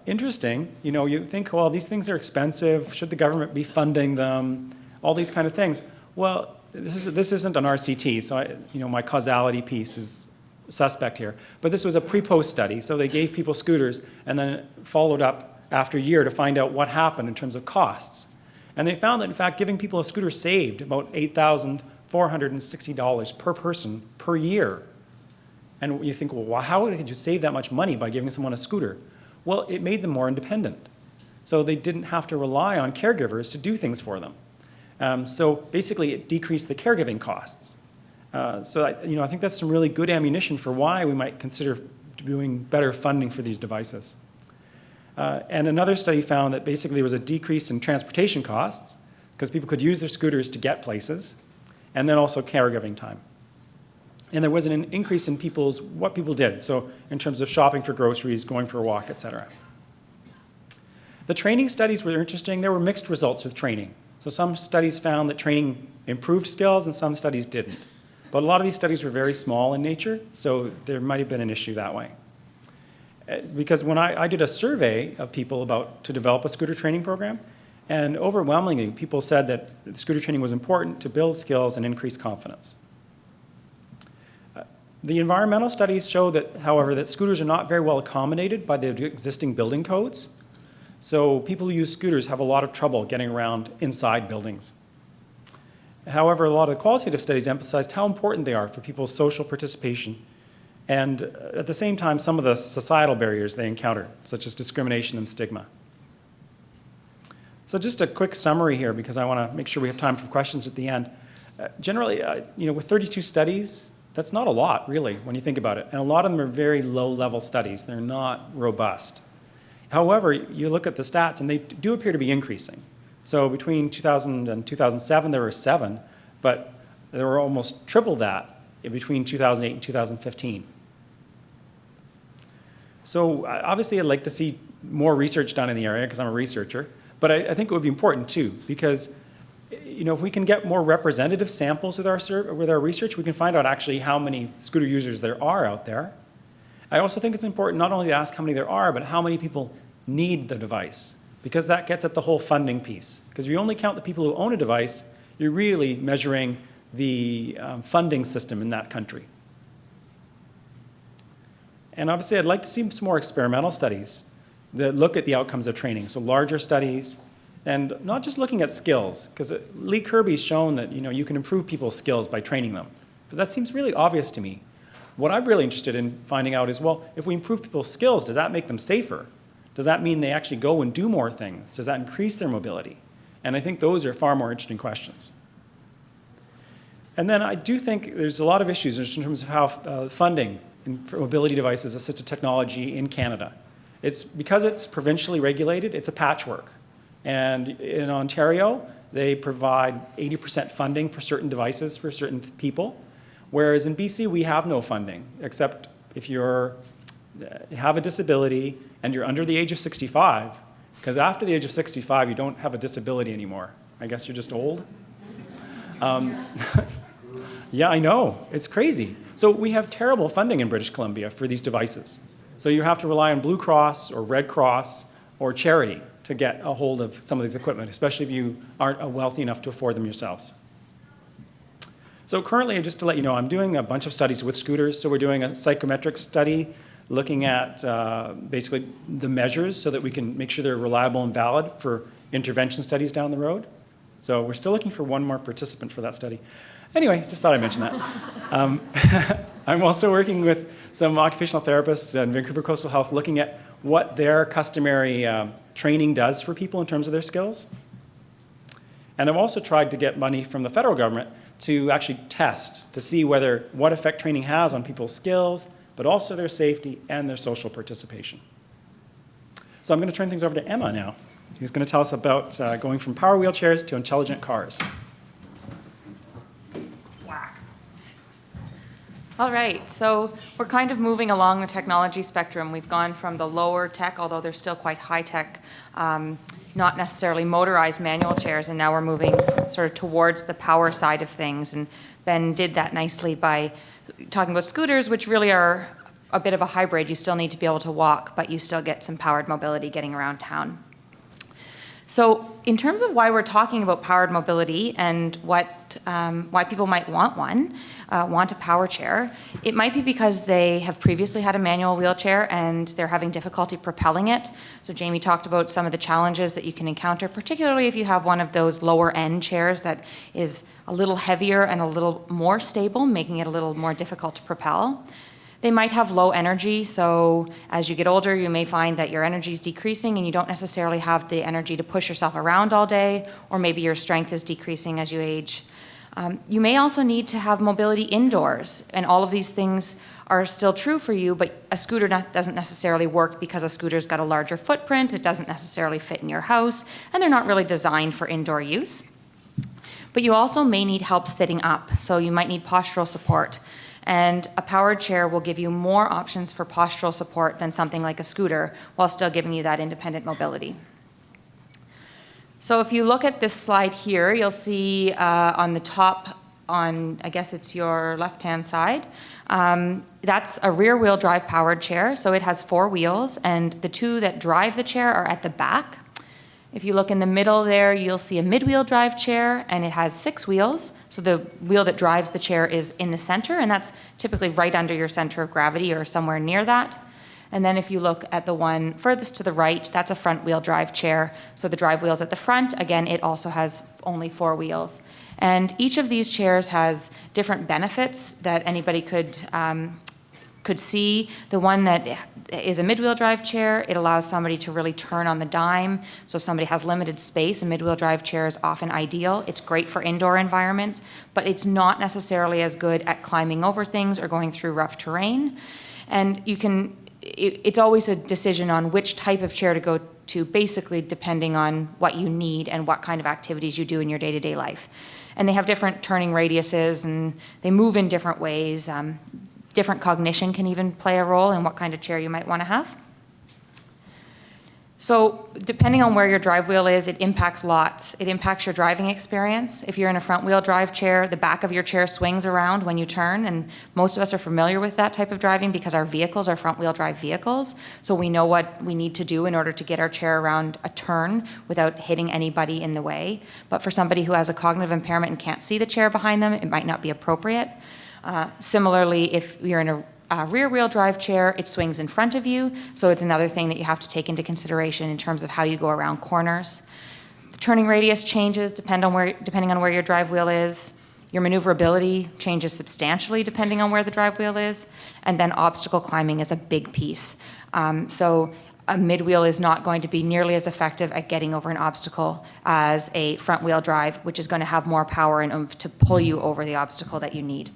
Interesting, you think, well, these things are expensive. Should the government be funding them? All these kind of things. Well, this isn't an RCT, so my causality piece is suspect here. But this was a pre-post study, so they gave people scooters and then followed up after a year to find out what happened in terms of costs. And they found that, in fact, giving people a scooter saved about $8,460 per person per year. And you think, well, how could you save that much money by giving someone a scooter? Well, it made them more independent. So they didn't have to rely on caregivers to do things for them. So basically, it decreased the caregiving costs. So I think that's some really good ammunition for why we might consider doing better funding for these devices. And another study found that basically there was a decrease in transportation costs because people could use their scooters to get places, and then also caregiving time. And there was an increase in what people did, so in terms of shopping for groceries, going for a walk, etc. The training studies were interesting. There were mixed results of training. So some studies found that training improved skills and some studies didn't. But a lot of these studies were very small in nature, so there might have been an issue that way. Because when I did a survey of people to develop a scooter training program, and overwhelmingly people said that scooter training was important to build skills and increase confidence. The environmental studies show that, however, that scooters are not very well accommodated by the existing building codes. So people who use scooters have a lot of trouble getting around inside buildings. However, a lot of the qualitative studies emphasized how important they are for people's social participation and at the same time some of the societal barriers they encounter, such as discrimination and stigma. So just a quick summary here because I want to make sure we have time for questions at the end. Generally, with 32 studies, that's not a lot really when you think about it. And a lot of them are very low-level studies. They're not robust. However, you look at the stats and they do appear to be increasing. So between 2000 and 2007, there were 7, but there were almost triple that between 2008 and 2015. So obviously, I'd like to see more research done in the area because I'm a researcher, but I think it would be important too because if we can get more representative samples with our research, we can find out actually how many scooter users there are out there. I also think it's important not only to ask how many there are, but how many people need the device, because that gets at the whole funding piece. Because if you only count the people who own a device, you're really measuring the funding system in that country. And obviously, I'd like to see some more experimental studies that look at the outcomes of training, so larger studies, and not just looking at skills, because Lee Kirby's shown that you can improve people's skills by training them. But that seems really obvious to me. What I'm really interested in finding out is, well, if we improve people's skills, does that make them safer? Does that mean they actually go and do more things? Does that increase their mobility? And I think those are far more interesting questions. And then I do think there's a lot of issues in terms of how funding for mobility devices, assistive technology in Canada. Because it's provincially regulated, it's a patchwork. And in Ontario, they provide 80% funding for certain devices for certain people, whereas in BC, we have no funding, except if you have a disability and you're under the age of 65, because after the age of 65, you don't have a disability anymore. I guess you're just old. Yeah, I know. It's crazy. So we have terrible funding in British Columbia for these devices. So you have to rely on Blue Cross or Red Cross or charity to get a hold of some of these equipment, especially if you aren't wealthy enough to afford them yourselves. So currently, just to let you know, I'm doing a bunch of studies with scooters. So we're doing a psychometric study looking at basically the measures so that we can make sure they're reliable and valid for intervention studies down the road. So we're still looking for one more participant for that study. Anyway, just thought I'd mention that. I'm also working with some occupational therapists in Vancouver Coastal Health looking at what their customary training does for people in terms of their skills. And I've also tried to get money from the federal government to actually test to see what effect training has on people's skills, but also their safety and their social participation. So I'm going to turn things over to Emma now, who's going to tell us about going from power wheelchairs to intelligent cars. All right, so we're kind of moving along the technology spectrum. We've gone from the lower tech, although they're still quite high tech, not necessarily motorized manual chairs, and now we're moving sort of towards the power side of things. And Ben did that nicely by talking about scooters, which really are a bit of a hybrid. You still need to be able to walk, but you still get some powered mobility getting around town. So in terms of why we're talking about powered mobility and why people might want a power chair, it might be because they have previously had a manual wheelchair and they're having difficulty propelling it. So Jaimie talked about some of the challenges that you can encounter, particularly if you have one of those lower end chairs that is a little heavier and a little more stable, making it a little more difficult to propel. They might have low energy, so as you get older, you may find that your energy is decreasing and you don't necessarily have the energy to push yourself around all day, or maybe your strength is decreasing as you age. You may also need to have mobility indoors, and all of these things are still true for you, but a scooter doesn't necessarily work because a scooter's got a larger footprint, it doesn't necessarily fit in your house, and they're not really designed for indoor use. But you also may need help sitting up, so you might need postural support. And a powered chair will give you more options for postural support than something like a scooter, while still giving you that independent mobility. So if you look at this slide here, you'll see on the top, I guess it's your left-hand side, that's a rear-wheel drive powered chair. So it has 4 wheels, and the 2 that drive the chair are at the back. If you look in the middle there, you'll see a mid-wheel drive chair, and it has 6 wheels. So the wheel that drives the chair is in the center, and that's typically right under your center of gravity or somewhere near that. And then if you look at the one furthest to the right, that's a front-wheel drive chair. So the drive wheel's at the front. Again, it also has only 4 wheels. And each of these chairs has different benefits that anybody could see. The one that is a mid-wheel drive chair, it allows somebody to really turn on the dime. So if somebody has limited space, a mid-wheel drive chair is often ideal. It's great for indoor environments, but it's not necessarily as good at climbing over things or going through rough terrain. And it's always a decision on which type of chair to go to, basically depending on what you need and what kind of activities you do in your day-to-day life. And they have different turning radiuses, and they move in different ways. Different cognition can even play a role in what kind of chair you might want to have. So depending on where your drive wheel is, it impacts lots. It impacts your driving experience. If you're in a front wheel drive chair, the back of your chair swings around when you turn, and most of us are familiar with that type of driving because our vehicles are front wheel drive vehicles, so we know what we need to do in order to get our chair around a turn without hitting anybody in the way. But for somebody who has a cognitive impairment and can't see the chair behind them, it might not be appropriate. Similarly, if you're in a rear-wheel drive chair, it swings in front of you, so it's another thing that you have to take into consideration in terms of how you go around corners. The turning radius changes depending on where your drive wheel is. Your maneuverability changes substantially depending on where the drive wheel is, and then obstacle climbing is a big piece. So a mid-wheel is not going to be nearly as effective at getting over an obstacle as a front-wheel drive, which is going to have more power and oomph to pull you over the obstacle that you need.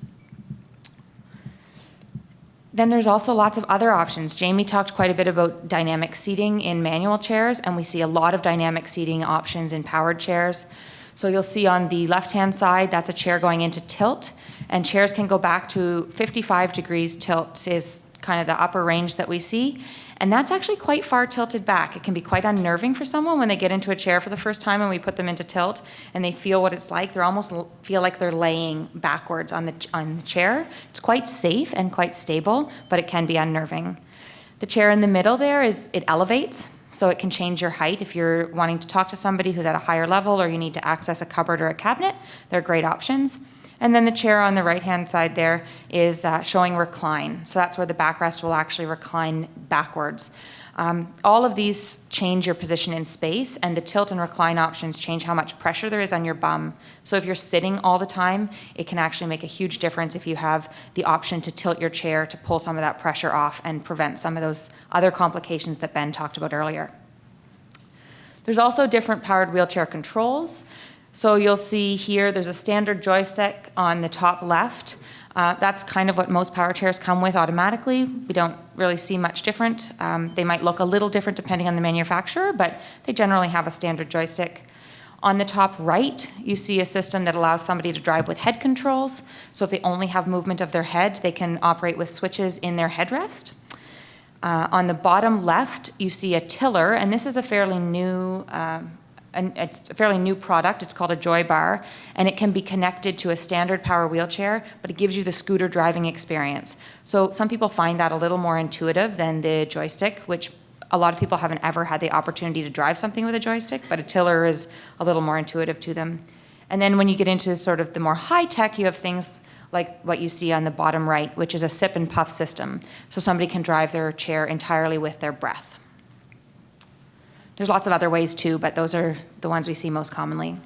Then there's also lots of other options. Jaimie talked quite a bit about dynamic seating in manual chairs, and we see a lot of dynamic seating options in powered chairs. So you'll see on the left-hand side, that's a chair going into tilt, and chairs can go back to 55 degrees tilt is kind of the upper range that we see. And that's actually quite far tilted back. It can be quite unnerving for someone when they get into a chair for the first time and we put them into tilt and they feel what it's like. They almost feel like they're laying backwards on the chair. It's quite safe and quite stable, but it can be unnerving. The chair in the middle there it elevates, so it can change your height. If you're wanting to talk to somebody who's at a higher level or you need to access a cupboard or a cabinet, they're great options. And then the chair on the right-hand side there is showing recline. So that's where the backrest will actually recline backwards. All of these change your position in space, and the tilt and recline options change how much pressure there is on your bum. So if you're sitting all the time, it can actually make a huge difference if you have the option to tilt your chair to pull some of that pressure off and prevent some of those other complications that Ben talked about earlier. There's also different powered wheelchair controls. So you'll see here there's a standard joystick on the top left. That's kind of what most power chairs come with automatically. We don't really see much different. They might look a little different depending on the manufacturer, but they generally have a standard joystick. On the top right, you see a system that allows somebody to drive with head controls. So if they only have movement of their head, they can operate with switches in their headrest. On the bottom left, you see a tiller, and this is a fairly new it's a fairly new product. It's called a Joy Bar, and it can be connected to a standard power wheelchair, but it gives you the scooter driving experience. So some people find that a little more intuitive than the joystick, which a lot of people haven't ever had the opportunity to drive something with a joystick, but a tiller is a little more intuitive to them. And then when you get into sort of the more high tech, you have things like what you see on the bottom right, which is a sip and puff system. So somebody can drive their chair entirely with their breath. There's lots of other ways too, but those are the ones we see most commonly.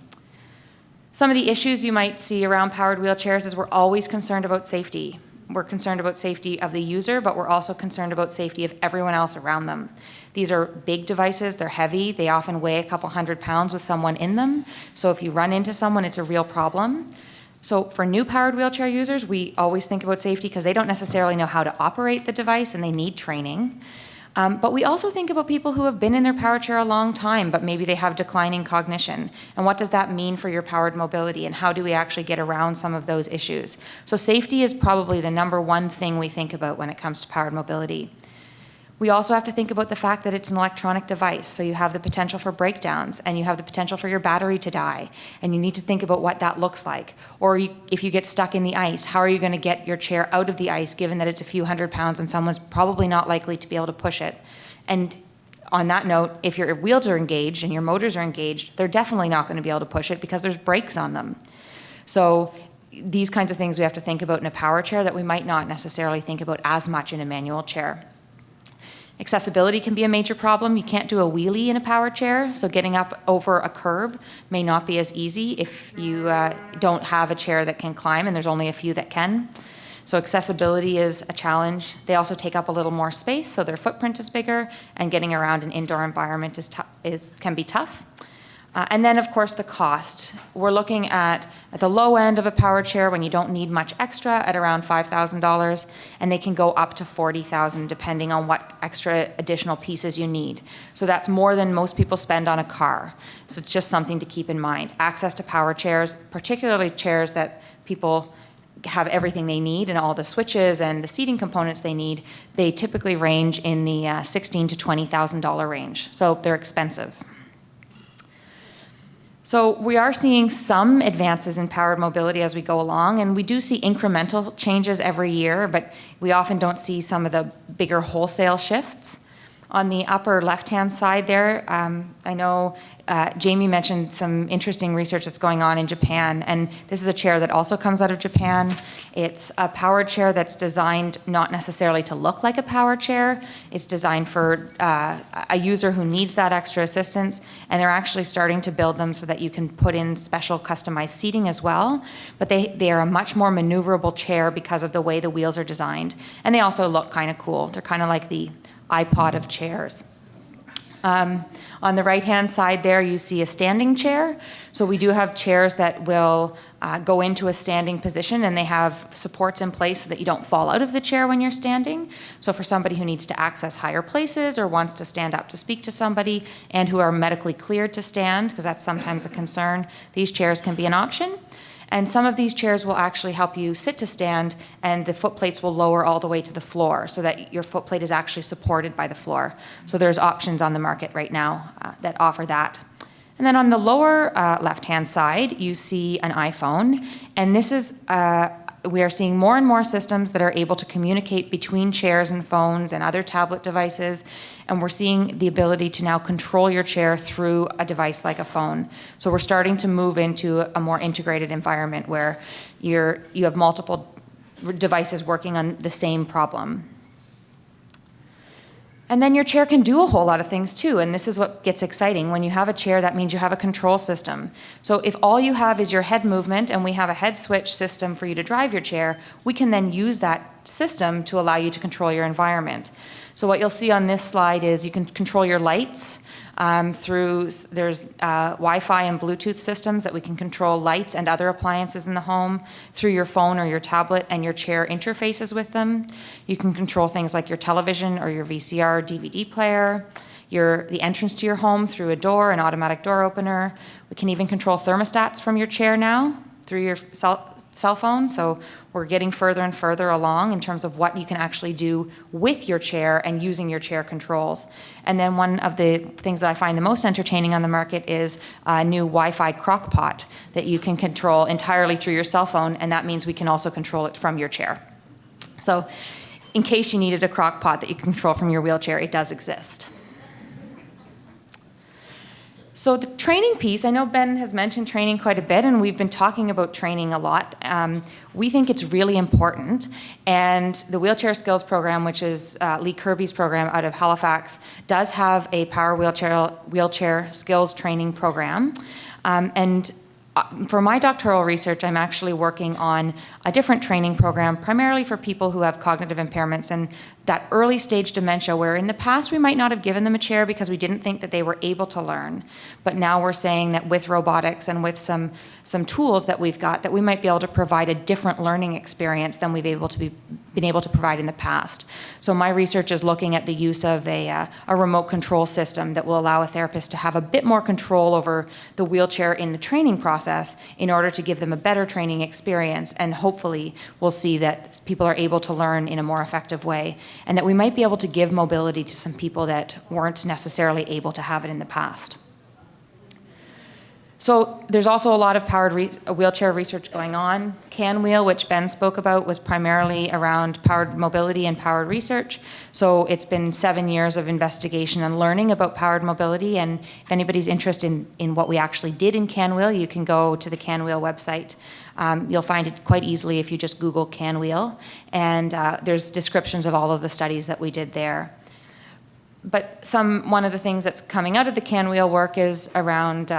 Some of the issues you might see around powered wheelchairs is we're always concerned about safety. We're concerned about safety of the user, but we're also concerned about safety of everyone else around them. These are big devices, they're heavy, they often weigh a couple 100 pounds with someone in them. So if you run into someone, it's a real problem. So for new powered wheelchair users, we always think about safety because they don't necessarily know how to operate the device and they need training. But we also think about people who have been in their power chair a long time, but maybe they have declining cognition. And what does that mean for your powered mobility? And how do we actually get around some of those issues? So safety is probably the number one thing we think about when it comes to powered mobility. We also have to think about the fact that it's an electronic device, so you have the potential for breakdowns, and you have the potential for your battery to die, and you need to think about what that looks like. Or if you get stuck in the ice, how are you going to get your chair out of the ice, given that it's a few 100 pounds and someone's probably not likely to be able to push it? And on that note, if your wheels are engaged and your motors are engaged, they're definitely not going to be able to push it because there's brakes on them. So these kinds of things we have to think about in a power chair that we might not necessarily think about as much in a manual chair. Accessibility can be a major problem. You can't do a wheelie in a power chair, so getting up over a curb may not be as easy if you don't have a chair that can climb, and there's only a few that can. So accessibility is a challenge. They also take up a little more space, so their footprint is bigger, and getting around an indoor environment can be tough. And then, of course, the cost. We're looking at the low end of a power chair when you don't need much extra at around $5,000, and they can go up to $40,000 depending on what extra additional pieces you need. So that's more than most people spend on a car. So it's just something to keep in mind. Access to power chairs, particularly chairs that people have everything they need and all the switches and the seating components they need, they typically range in the $16,000 to $20,000 range. So they're expensive. So we are seeing some advances in powered mobility as we go along, and we do see incremental changes every year, but we often don't see some of the bigger wholesale shifts. On the upper left-hand side there, I know Jaimie mentioned some interesting research that's going on in Japan, and this is a chair that also comes out of Japan. It's a powered chair that's designed not necessarily to look like a power chair. It's designed for a user who needs that extra assistance, and they're actually starting to build them so that you can put in special customized seating as well. But they are a much more maneuverable chair because of the way the wheels are designed, and they also look kind of cool. They're kind of like the iPod of chairs. On the right-hand side there, you see a standing chair. So we do have chairs that will go into a standing position, and they have supports in place so that you don't fall out of the chair when you're standing. So for somebody who needs to access higher places or wants to stand up to speak to somebody and who are medically cleared to stand, because that's sometimes a concern, these chairs can be an option. And some of these chairs will actually help you sit to stand, and the foot plates will lower all the way to the floor so that your foot plate is actually supported by the floor. So there's options on the market right now that offer that. And then on the lower left-hand side, you see an iPhone, and this is we are seeing more and more systems that are able to communicate between chairs and phones and other tablet devices, and we're seeing the ability to now control your chair through a device like a phone. So we're starting to move into a more integrated environment where you have multiple devices working on the same problem. And then your chair can do a whole lot of things too, and this is what gets exciting. When you have a chair, that means you have a control system. So if all you have is your head movement and we have a head switch system for you to drive your chair, we can then use that system to allow you to control your environment. So what you'll see on this slide is you can control your lights there's Wi-Fi and Bluetooth systems that we can control lights and other appliances in the home through your phone or your tablet, and your chair interfaces with them. You can control things like your television or your VCR DVD player, the entrance to your home through a door, an automatic door opener. We can even control thermostats from your chair now through your cell phone. So we're getting further and further along in terms of what you can actually do with your chair and using your chair controls. And then one of the things that I find the most entertaining on the market is a new Wi-Fi crock pot that you can control entirely through your cell phone, and that means we can also control it from your chair. So in case you needed a crock pot that you can control from your wheelchair, it does exist. So the training piece, I know Ben has mentioned training quite a bit, and we've been talking about training a lot. We think it's really important, and the Wheelchair Skills Program, which is Lee Kirby's program out of Halifax, does have a power wheelchair skills training program. For my doctoral research, I'm actually working on a different training program, primarily for people who have cognitive impairments and that early stage dementia where in the past we might not have given them a chair because we didn't think that they were able to learn. But now we're saying that with robotics and with some tools that we've got, that we might be able to provide a different learning experience than we've been able to provide in the past. So my research is looking at the use of a remote control system that will allow a therapist to have a bit more control over the wheelchair in the training process in order to give them a better training experience, and hopefully we'll see that people are able to learn in a more effective way, and that we might be able to give mobility to some people that weren't necessarily able to have it in the past. So there's also a lot of powered wheelchair research going on. CanWheel, which Ben spoke about, was primarily around powered mobility and powered research. So it's been 7 years of investigation and learning about powered mobility. And if anybody's interested in what we actually did in CanWheel, you can go to the CanWheel website. You'll find it quite easily if you just Google CanWheel. And there's descriptions of all of the studies that we did there. one of the things that's coming out of the can wheel work is around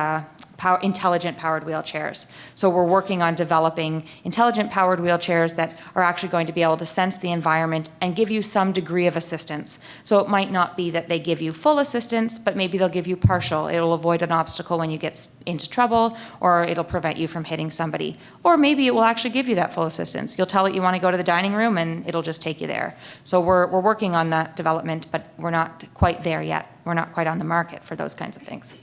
intelligent powered wheelchairs. So we're working on developing intelligent powered wheelchairs that are actually going to be able to sense the environment and give you some degree of assistance. So it might not be that they give you full assistance, but maybe they'll give you partial. It'll avoid an obstacle when you get into trouble, or it'll prevent you from hitting somebody. Or maybe it will actually give you that full assistance. You'll tell it you want to go to the dining room and it'll just take you there. So we're working on that development, but we're not quite there yet. We're not quite on the market for those kinds of things.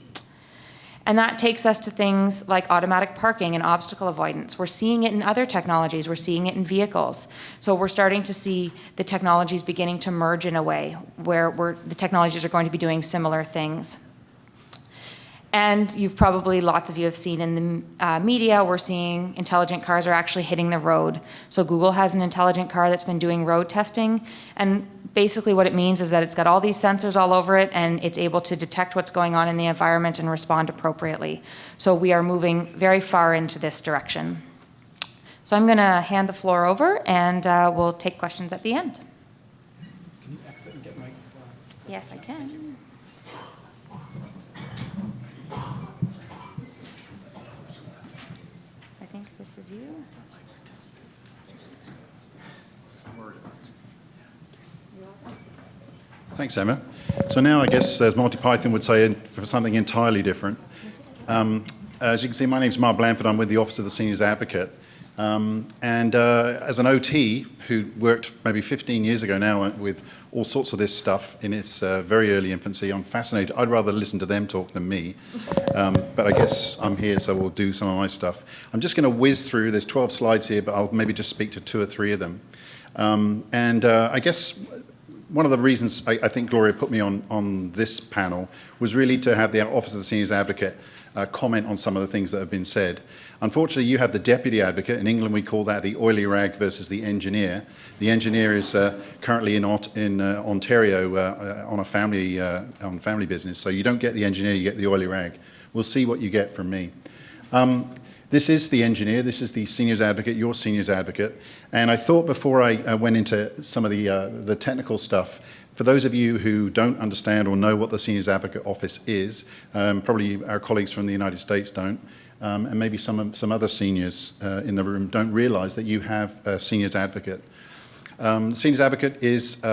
And that takes us to things like automatic parking and obstacle avoidance. We're seeing it in other technologies. We're seeing it in vehicles. So we're starting to see the technologies beginning to merge in a way where the technologies are going to be doing similar things. And lots of you have seen in the media, we're seeing intelligent cars are actually hitting the road. So Google has an intelligent car that's been doing road testing. And basically what it means is that it's got all these sensors all over it, and it's able to detect what's going on in the environment and respond appropriately. So we are moving very far into this direction. So I'm going to hand the floor over, and we'll take questions at the end. Can you exit and get Mike's? Yes, I can. I think this is you. Thanks, Emma. So now I guess, as Monty Python would say, for something entirely different. As you can see, my name's Mark Blandford. I'm with the Office of the Seniors Advocate. As an OT who worked maybe 15 years ago now with all sorts of this stuff in its very early infancy, I'm fascinated. I'd rather listen to them talk than me. But I guess I'm here, so we'll do some of my stuff. I'm just going to whiz through. There's 12 slides here, but I'll maybe just speak to 2 or 3 of them. I guess one of the reasons I think Gloria put me on this panel was really to have the Office of the Seniors Advocate comment on some of the things that have been said. Unfortunately, you have the deputy advocate. In England, we call that the oily rag versus the engineer. The engineer is currently in Ontario on a family business. So you don't get the engineer, you get the oily rag. We'll see what you get from me. This is the engineer. This is the seniors advocate, your seniors advocate. And I thought before I went into some of the technical stuff, for those of you who don't understand or know what the Seniors Advocate Office is, probably our colleagues from the United States don't, and maybe some other seniors in the room don't realize that you have a Seniors Advocate. The Seniors Advocate is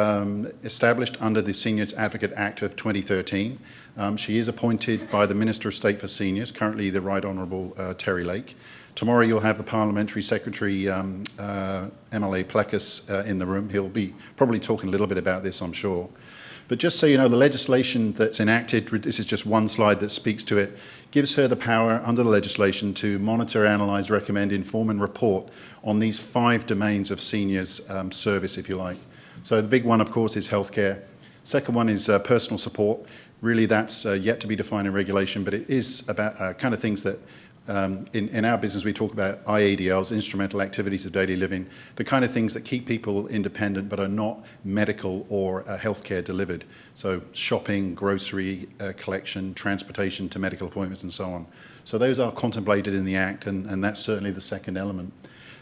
established under the Seniors Advocate Act of 2013. She is appointed by the Minister of State for Seniors, currently the Right Honourable Terry Lake. Tomorrow you'll have the Parliamentary Secretary, MLA Plecas, in the room. He'll be probably talking a little bit about this, I'm sure. But just so you know, the legislation that's enacted, this is just one slide that speaks to it, gives her the power under the legislation to monitor, analyse, recommend, inform and report on these 5 domains of seniors service, if you like. So the big one, of course, is healthcare. Second one is personal support. Really, that's yet to be defined in regulation, but it is about kind of things that in our business, we talk about IADLs, instrumental activities of daily living, the kind of things that keep people independent but are not medical or healthcare delivered. So shopping, grocery collection, transportation to medical appointments and so on. So those are contemplated in the Act, and that's certainly the second element.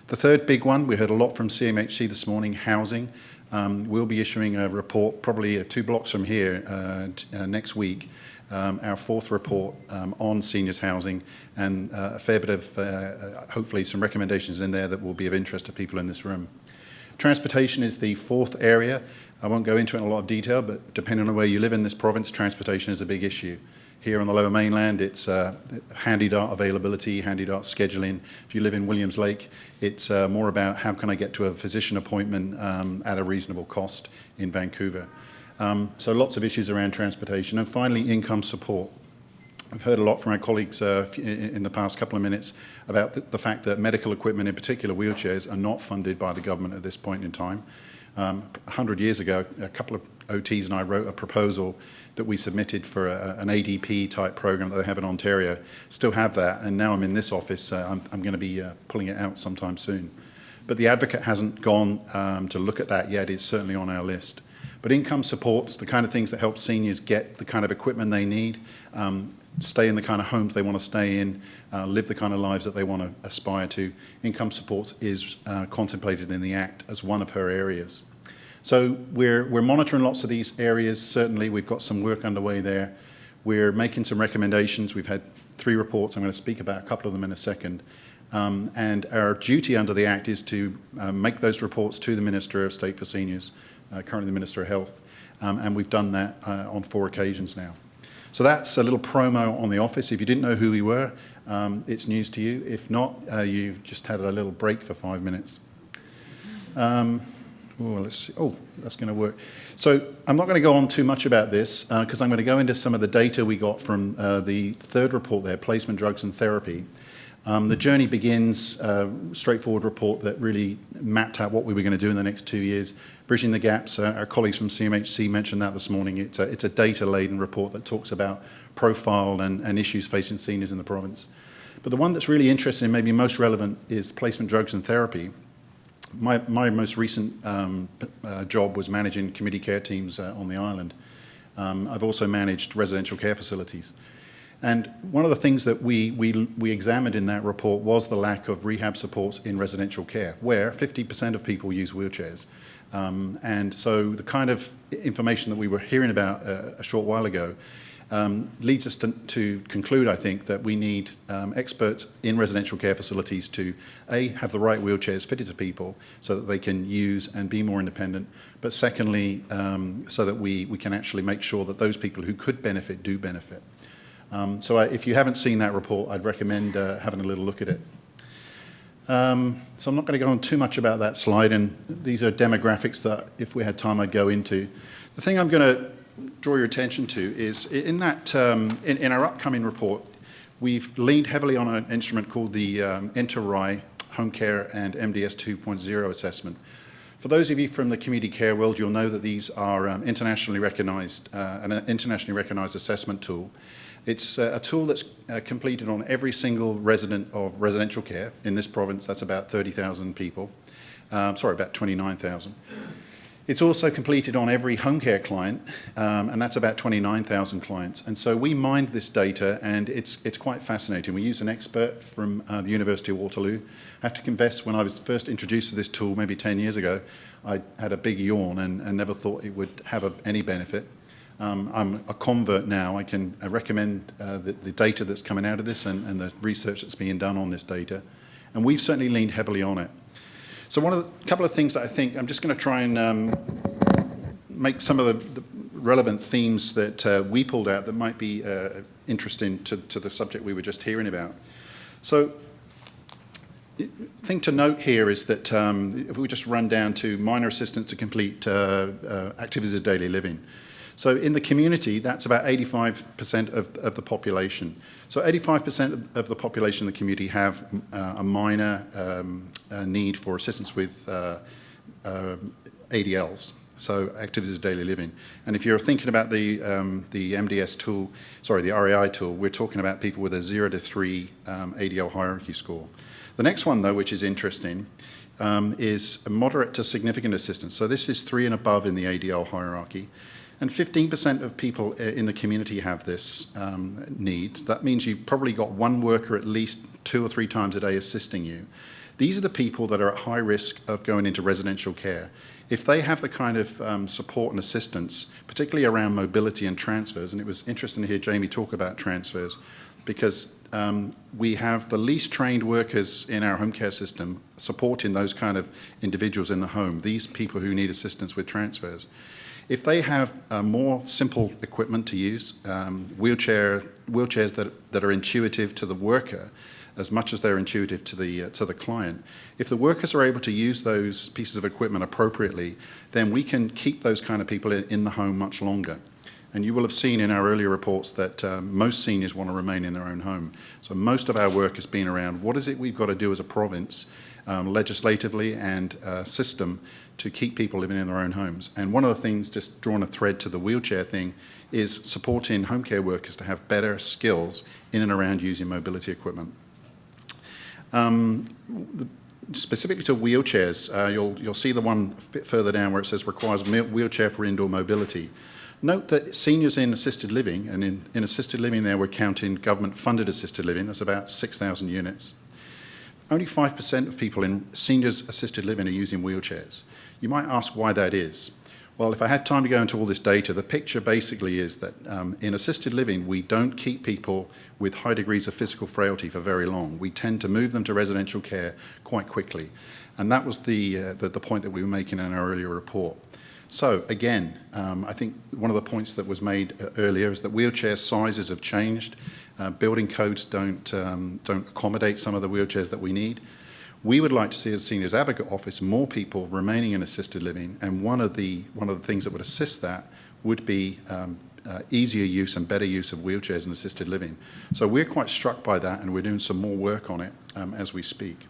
The third big one, we heard a lot from CMHC this morning, housing. We'll be issuing a report probably 2 blocks from here next week. Our 4th report on seniors housing, and a fair bit of, hopefully, some recommendations in there that will be of interest to people in this room. Transportation is the 4th area. I won't go into it in a lot of detail, but depending on where you live in this province, transportation is a big issue. Here on the Lower Mainland, it's handy dart availability, handy dart scheduling. If you live in Williams Lake, it's more about how can I get to a physician appointment at a reasonable cost in Vancouver. So lots of issues around transportation. And finally, income support. I've heard a lot from our colleagues in the past couple of minutes about the fact that medical equipment, in particular wheelchairs, are not funded by the government at this point in time. 100 years ago, a couple of OTs and I wrote a proposal that we submitted for an ADP type program that they have in Ontario. Still have that, and now I'm in this office. I'm going to be pulling it out sometime soon. But the advocate hasn't gone to look at that yet. It's certainly on our list. But income supports the kind of things that help seniors get the kind of equipment they need, stay in the kind of homes they want to stay in, live the kind of lives that they want to aspire to. Income support is contemplated in the Act as one of her areas. So we're monitoring lots of these areas. Certainly, we've got some work underway there. We're making some recommendations. We've had 3 reports. I'm going to speak about a couple of them in a second. And our duty under the Act is to make those reports to the Minister of State for Seniors, currently the Minister of Health. And we've done that on 4 occasions now. So that's a little promo on the office. If you didn't know who we were, it's news to you. If not, you just had a little break for 5 minutes. Let's see. Oh, that's going to work. So I'm not going to go on too much about this because I'm going to go into some of the data we got from the 3rd report there, Placement, Drugs and Therapy. The journey begins, straightforward report that really mapped out what we were going to do in the next 2 years, bridging the gaps. Our colleagues from CMHC mentioned that this morning. It's a data-laden report that talks about profile and issues facing seniors in the province. But the one that's really interesting, maybe most relevant, is Placement, Drugs and Therapy. My most recent job was managing community care teams on the island. I've also managed residential care facilities. And one of the things that we examined in that report was the lack of rehab supports in residential care, where 50% of people use wheelchairs. And so the kind of information that we were hearing about a short while ago leads us to conclude, I think, that we need experts in residential care facilities to, A, have the right wheelchairs fitted to people so that they can use and be more independent, but secondly, so that we can actually make sure that those people who could benefit do benefit. So if you haven't seen that report, I'd recommend having a little look at it. So I'm not going to go on too much about that slide, and these are demographics that, if we had time, I'd go into. The thing I'm going to draw your attention to is in that in our upcoming report, we've leaned heavily on an instrument called the Enter-RI Home Care and MDS 2.0 assessment. For those of you from the community care world, you'll know that these are internationally recognized, an internationally recognized assessment tool. It's a tool that's completed on every single resident of residential care in this province. That's about 30,000 people. About 29,000. It's also completed on every home care client, and that's about 29,000 clients. And so we mined this data, and it's quite fascinating. We use an expert from the University of Waterloo. I have to confess, when I was first introduced to this tool maybe 10 years ago, I had a big yawn and never thought it would have any benefit. I'm a convert now. I recommend the data that's coming out of this and the research that's being done on this data. And we've certainly leaned heavily on it. So couple of things that I think, I'm just going to try and make some of the relevant themes that we pulled out that might be interesting to the subject we were just hearing about. So the thing to note here is that if we just run down to minor assistance to complete activities of daily living. So in the community, that's about 85% of the population. So 85% of the population in the community have a minor need for assistance with ADLs, so activities of daily living. And if you're thinking about the MDS tool, the RAI tool, we're talking about people with a 0 to 3 ADL hierarchy score. The next one, though, which is interesting, is moderate to significant assistance. So this is 3 and above in the ADL hierarchy. And 15% of people in the community have this need. That means you've probably got one worker at least 2 or 3 times a day assisting you. These are the people that are at high risk of going into residential care. If they have the kind of support and assistance, particularly around mobility and transfers, and it was interesting to hear Jaimie talk about transfers, because we have the least trained workers in our home care system supporting those kind of individuals in the home, these people who need assistance with transfers. If they have more simple equipment to use, wheelchairs that are intuitive to the worker as much as they're intuitive to the client, if the workers are able to use those pieces of equipment appropriately, then we can keep those kind of people in the home much longer. And you will have seen in our earlier reports that most seniors want to remain in their own home. So most of our work has been around what is it we've got to do as a province, legislatively and system, to keep people living in their own homes. And one of the things, just drawing a thread to the wheelchair thing, is supporting home care workers to have better skills in and around using mobility equipment. Specifically to wheelchairs, you'll see the one a bit further down where it says requires wheelchair for indoor mobility. Note that seniors in assisted living, and in assisted living there we're counting government-funded assisted living, that's about 6,000 units. Only 5% of people in seniors assisted living are using wheelchairs. You might ask why that is. Well, if I had time to go into all this data, the picture basically is that in assisted living, we don't keep people with high degrees of physical frailty for very long. We tend to move them to residential care quite quickly. And that was the point that we were making in our earlier report. So again, I think one of the points that was made earlier is that wheelchair sizes have changed. Building codes don't accommodate some of the wheelchairs that we need. We would like to see, as Seniors Advocate Office, more people remaining in assisted living, and one of the things that would assist that would be easier use and better use of wheelchairs in assisted living. So we're quite struck by that, and we're doing some more work on it as we speak.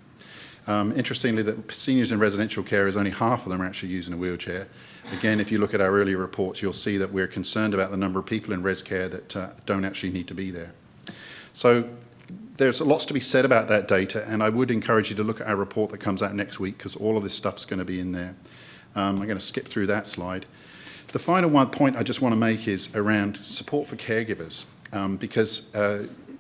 Interestingly, that seniors in residential care is only half of them are actually using a wheelchair. Again, if you look at our earlier reports, you'll see that we're concerned about the number of people in res care that don't actually need to be there. So there's lots to be said about that data, and I would encourage you to look at our report that comes out next week, because all of this stuff's going to be in there. I'm going to skip through that slide. The final point I just want to make is around support for caregivers, because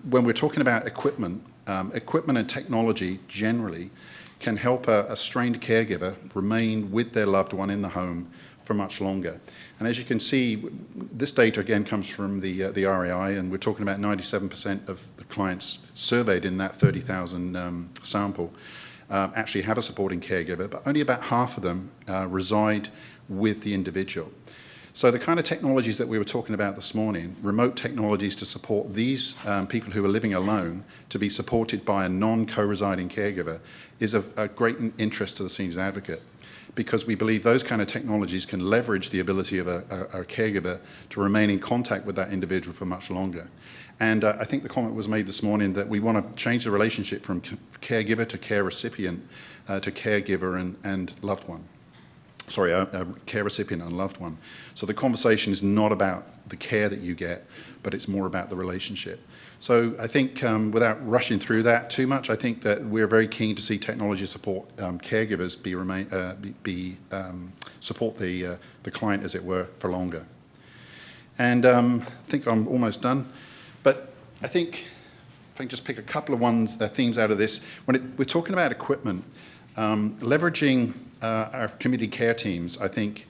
when we're talking about equipment and technology generally can help a strained caregiver remain with their loved one in the home for much longer. And as you can see, this data again comes from the RAI, and we're talking about 97% of the clients surveyed in that 30,000 sample actually have a supporting caregiver, but only about half of them reside with the individual. So the kind of technologies that we were talking about this morning, remote technologies to support these people who are living alone to be supported by a non-co-residing caregiver, is of a great interest to the Seniors Advocate, because we believe those kind of technologies can leverage the ability of a caregiver to remain in contact with that individual for much longer. And I think the comment was made this morning that we want to change the relationship from caregiver to care recipient to caregiver and loved one. Sorry, a care recipient and loved one. So the conversation is not about the care that you get, but it's more about the relationship. So I think without rushing through that too much, I think that we're very keen to see technology support caregivers support the client, as it were, for longer. And I think I'm almost done. But I think if I can just pick a couple of themes out of this. We're talking about equipment, leveraging our community care teams, I think,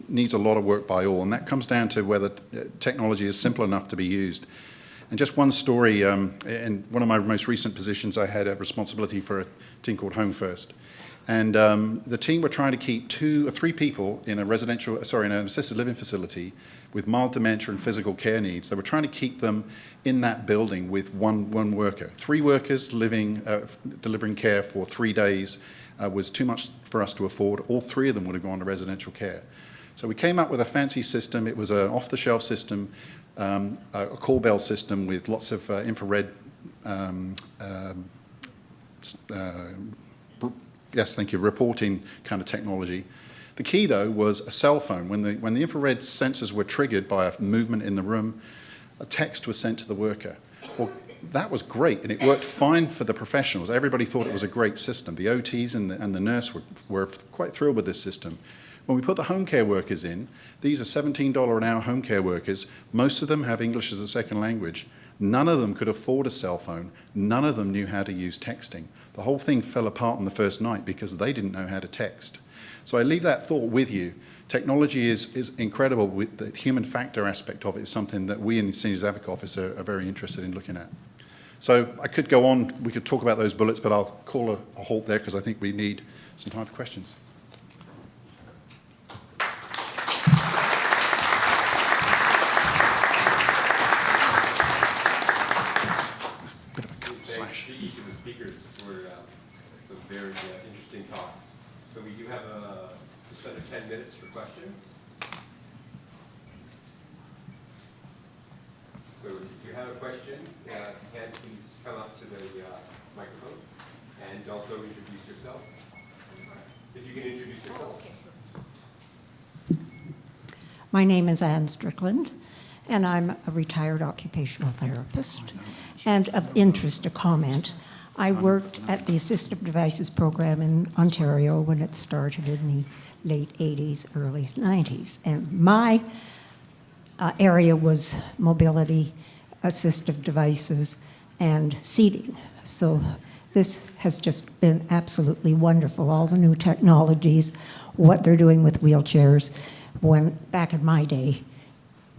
needs a lot of work by all, and that comes down to whether technology is simple enough to be used. And just one story, in one of my most recent positions, I had a responsibility for a team called Home First. And the team were trying to keep 2 or 3 people in an assisted living facility with mild dementia and physical care needs. They were trying to keep them in that building with one worker. 3 workers delivering care for 3 days was too much for us to afford. All 3 of them would have gone to residential care. So we came up with a fancy system. It was an off-the-shelf system, a call bell system with lots of infrared reporting kind of technology. The key, though, was a cell phone. When the infrared sensors were triggered by a movement in the room, a text was sent to the worker. Well, that was great, and it worked fine for the professionals. Everybody thought it was a great system. The OTs and the nurse were quite thrilled with this system. When we put the home care workers in, these are $17 an hour home care workers. Most of them have English as a second language. None of them could afford a cell phone. None of them knew how to use texting. The whole thing fell apart on the first night because they didn't know how to text. So I leave that thought with you. Technology is incredible. The human factor aspect of it is something that we in the Seniors Advocate Office are very interested in looking at. So I could go on. We could talk about those bullets, but I'll call a halt there because I think we need some time for questions. Thanks to each of the speakers for some very interesting talks. So we do have just under 10 minutes for questions. So if you have a question, you can please come up to the microphone and also introduce yourself. If you can introduce yourself. My name is Anne Strickland, and I'm a retired occupational therapist. And of interest, a comment, I worked at the Assistive Devices program in Ontario when it started in the late 80s, early 90s. And my area was mobility, assistive devices, and seating. So This has just been absolutely wonderful, all the new technologies, what they're doing with wheelchairs, when back in my day,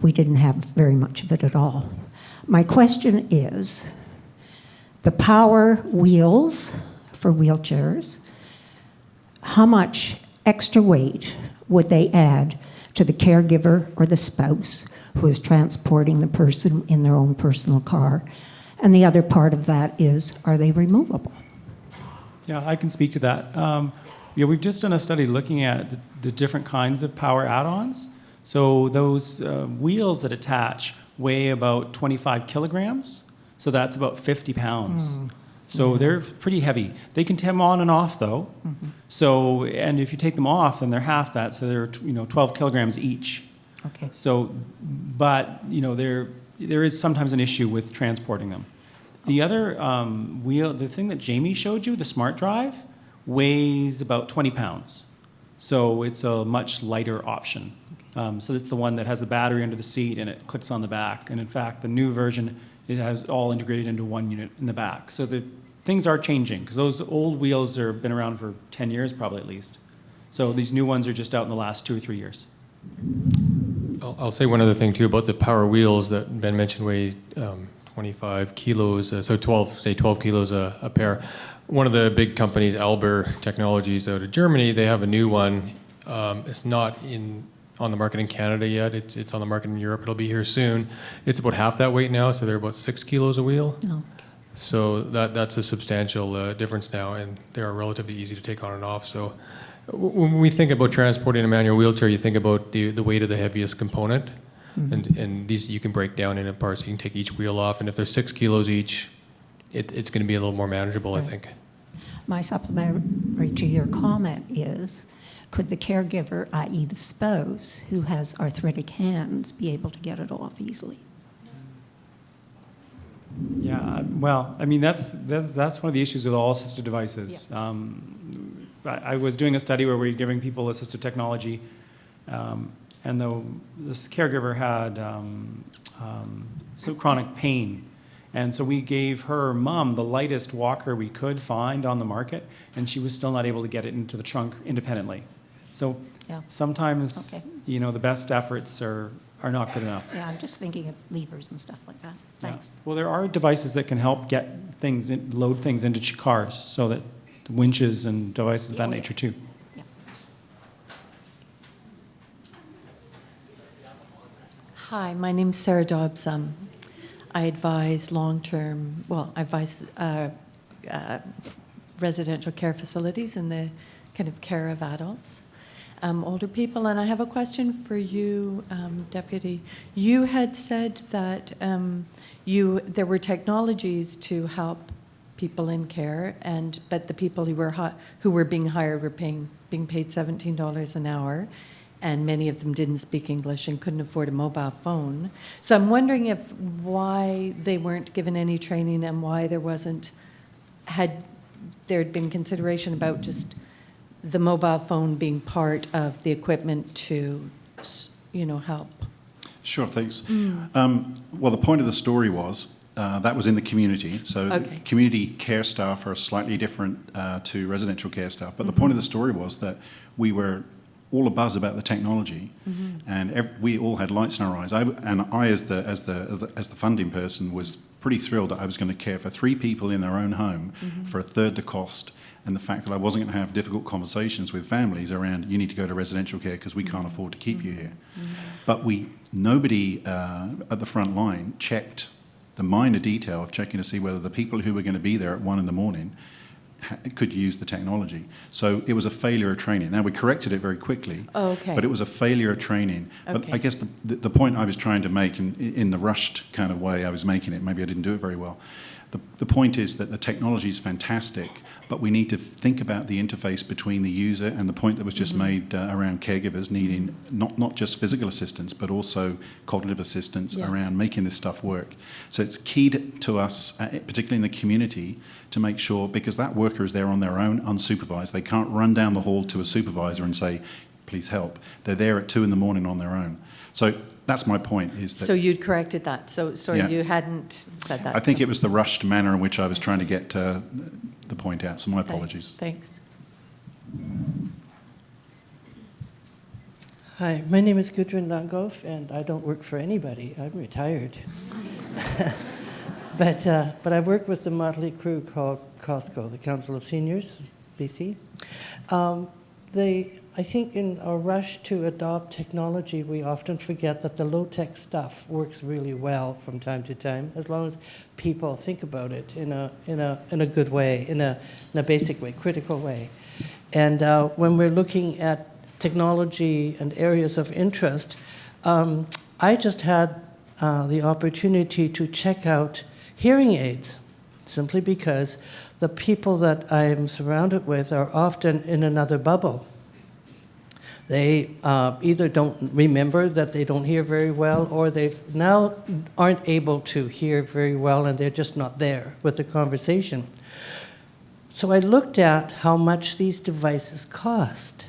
we didn't have very much of it at all. My question is, the power wheels for wheelchairs, how much extra weight would they add to the caregiver or the spouse who is transporting the person in their own personal car? And the other part of that is, are they removable? Yeah, I can speak to that. Yeah, we've just done a study looking at the different kinds of power add-ons. So those wheels that attach weigh about 25 kilograms. So that's about 50 pounds. So they're pretty heavy. They can come on and off though. So, and if you take them off, then they're half that. So they're 12 kilograms each. Okay. So, but there is sometimes an issue with transporting them. The other wheel, the thing that Jaimie showed you, the Smart Drive, weighs about 20 pounds. So it's a much lighter option. So it's the one that has the battery under the seat and it clicks on the back. And in fact, the new version, it has all integrated into one unit in the back. So the things are changing because those old wheels have been around for 10 years probably at least. So these new ones are just out in the last 2 or 3 years. I'll say one other thing too about the power wheels that Ben mentioned weigh 25 kilos, so 12 kilos a pair. One of the big companies, Alber Technologies out of Germany, they have a new one. It's not on the market in Canada yet. It's on the market in Europe. It'll be here soon. It's about half that weight now, so they're about 6 kilos a wheel. Okay. So that's a substantial difference now, and they are relatively easy to take on and off. So when we think about transporting a manual wheelchair, you think about the weight of the heaviest component, and these you can break down into parts. You can take each wheel off, and if they're 6 kilos each, it's going to be a little more manageable, I think. My supplementary to your comment is, could the caregiver, i.e. the spouse, who has arthritic hands, be able to get it off easily? Yeah, well, I mean, that's one of the issues with all assistive devices. Yeah. I was doing a study where we were giving people assistive technology, and this caregiver had some chronic pain. And so we gave her mom the lightest walker we could find on the market, and she was still not able to get it into the trunk independently. So Yeah. sometimes, Okay. the best efforts are not good enough. Yeah, I'm just thinking of levers and stuff like that. Thanks. Yeah. Well, there are devices that can help get things, load things into cars, so that the winches and devices of that nature too. Yeah. Hi, my name's Sarah Dobbs. I advise residential care facilities in the kind of care of adults, older people. And I have a question for you, Deputy. You had said that there were technologies to help people in care, but the people who were being hired were being paid $17 an hour. And many of them didn't speak English and couldn't afford a mobile phone. So I'm wondering why they weren't given any training and why had there been consideration about just the mobile phone being part of the equipment to, help. Sure, thanks. Well, the point of the story was that was in the community. So Okay. community care staff are slightly different to residential care staff. But the point of the story was that we were all abuzz about the technology, and we all had lights in our eyes. I, as the funding person, was pretty thrilled that I was going to care for 3 people in their own home for a third the cost, and the fact that I wasn't going to have difficult conversations with families around, you need to go to residential care because we can't afford to keep you here. But nobody at the front line checked the minor detail of checking to see whether the people who were going to be there at 1 a.m. could use the technology. So it was a failure of training. Now, we corrected it very quickly, but it was a failure of training. But I guess the point I was trying to make, in the rushed kind of way I was making it, maybe I didn't do it very well, the point is that the technology is fantastic, but we need to think about the interface between the user and the point that was just made around caregivers needing not just physical assistance, but also cognitive assistance around making this stuff work. So it's key to us, particularly in the community, to make sure, because that worker is there on their own, unsupervised. They can't run down the hall to a supervisor and say, please help. They're there at 2 a.m. on their own. So that's my point. Is that, So you'd corrected that. So sorry, you hadn't said that. I think it was the rushed manner in which I was trying to get the point out, so my apologies. Thanks. Hi, my name is Gudrun Langhoff, and I don't work for anybody. I'm retired. But I work with the motley crew called COSCO, the Council of Seniors, BC. I think in our rush to adopt technology, we often forget that the low-tech stuff works really well from time to time, as long as people think about it in a good way, in a basic way, critical way. And when we're looking at technology and areas of interest, I just had the opportunity to check out hearing aids, simply because the people that I'm surrounded with are often in another bubble. They either don't remember that they don't hear very well, or they now aren't able to hear very well, and they're just not there with the conversation. So I looked at how much these devices cost.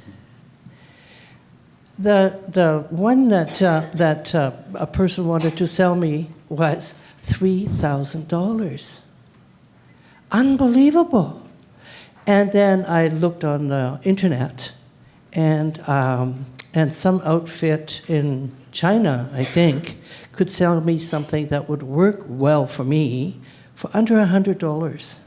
The one that a person wanted to sell me was $3,000. Unbelievable. And then I looked on the internet, and some outfit in China, I think, could sell me something that would work well for me for under $100.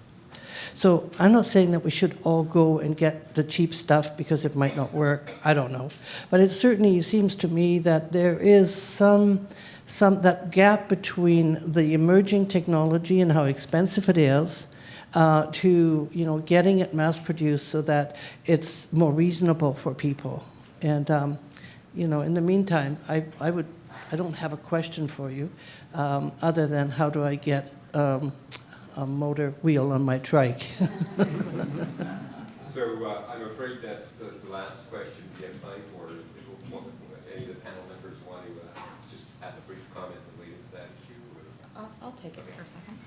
So I'm not saying that we should all go and get the cheap stuff because it might not work. I don't know. But it certainly seems to me that there is some that gap between the emerging technology and how expensive it is to getting it mass produced so that it's more reasonable for people. And in the meantime, I don't have a question for you other than how do I get a motor wheel on my trike. So I'm afraid that's the last question we have time for. If any of the panel members want to just have a brief comment related to that issue. I'll take it for a second.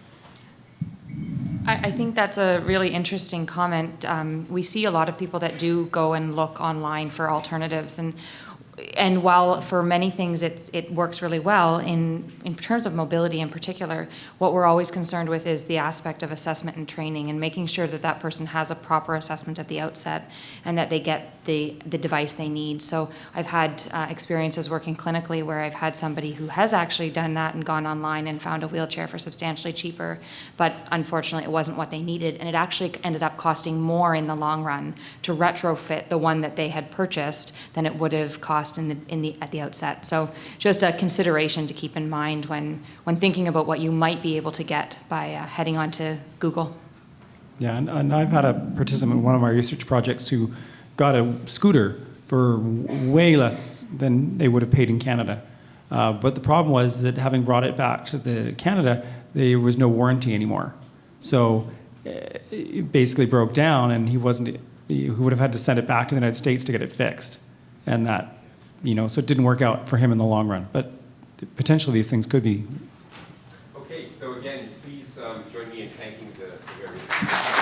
I think that's a really interesting comment. We see a lot of people that do go and look online for alternatives, and while for many things it works really well, in terms of mobility in particular, what we're always concerned with is the aspect of assessment and training, and making sure that that person has a proper assessment at the outset and that they get the device they need. So I've had experiences working clinically where I've had somebody who has actually done that and gone online and found a wheelchair for substantially cheaper, but unfortunately it wasn't what they needed, and it actually ended up costing more in the long run to retrofit the one that they had purchased than it would have cost at the outset. So just a consideration to keep in mind when thinking about what you might be able to get by heading onto Google. Yeah, and I've had a participant in one of our research projects who got a scooter for way less than they would have paid in Canada. But the problem was that having brought it back to Canada, there was no warranty anymore. So it basically broke down, and he would have had to send it back to the United States to get it fixed. And that, so it didn't work out for him in the long run. But potentially these things could be. Okay, so again, please join me in thanking the various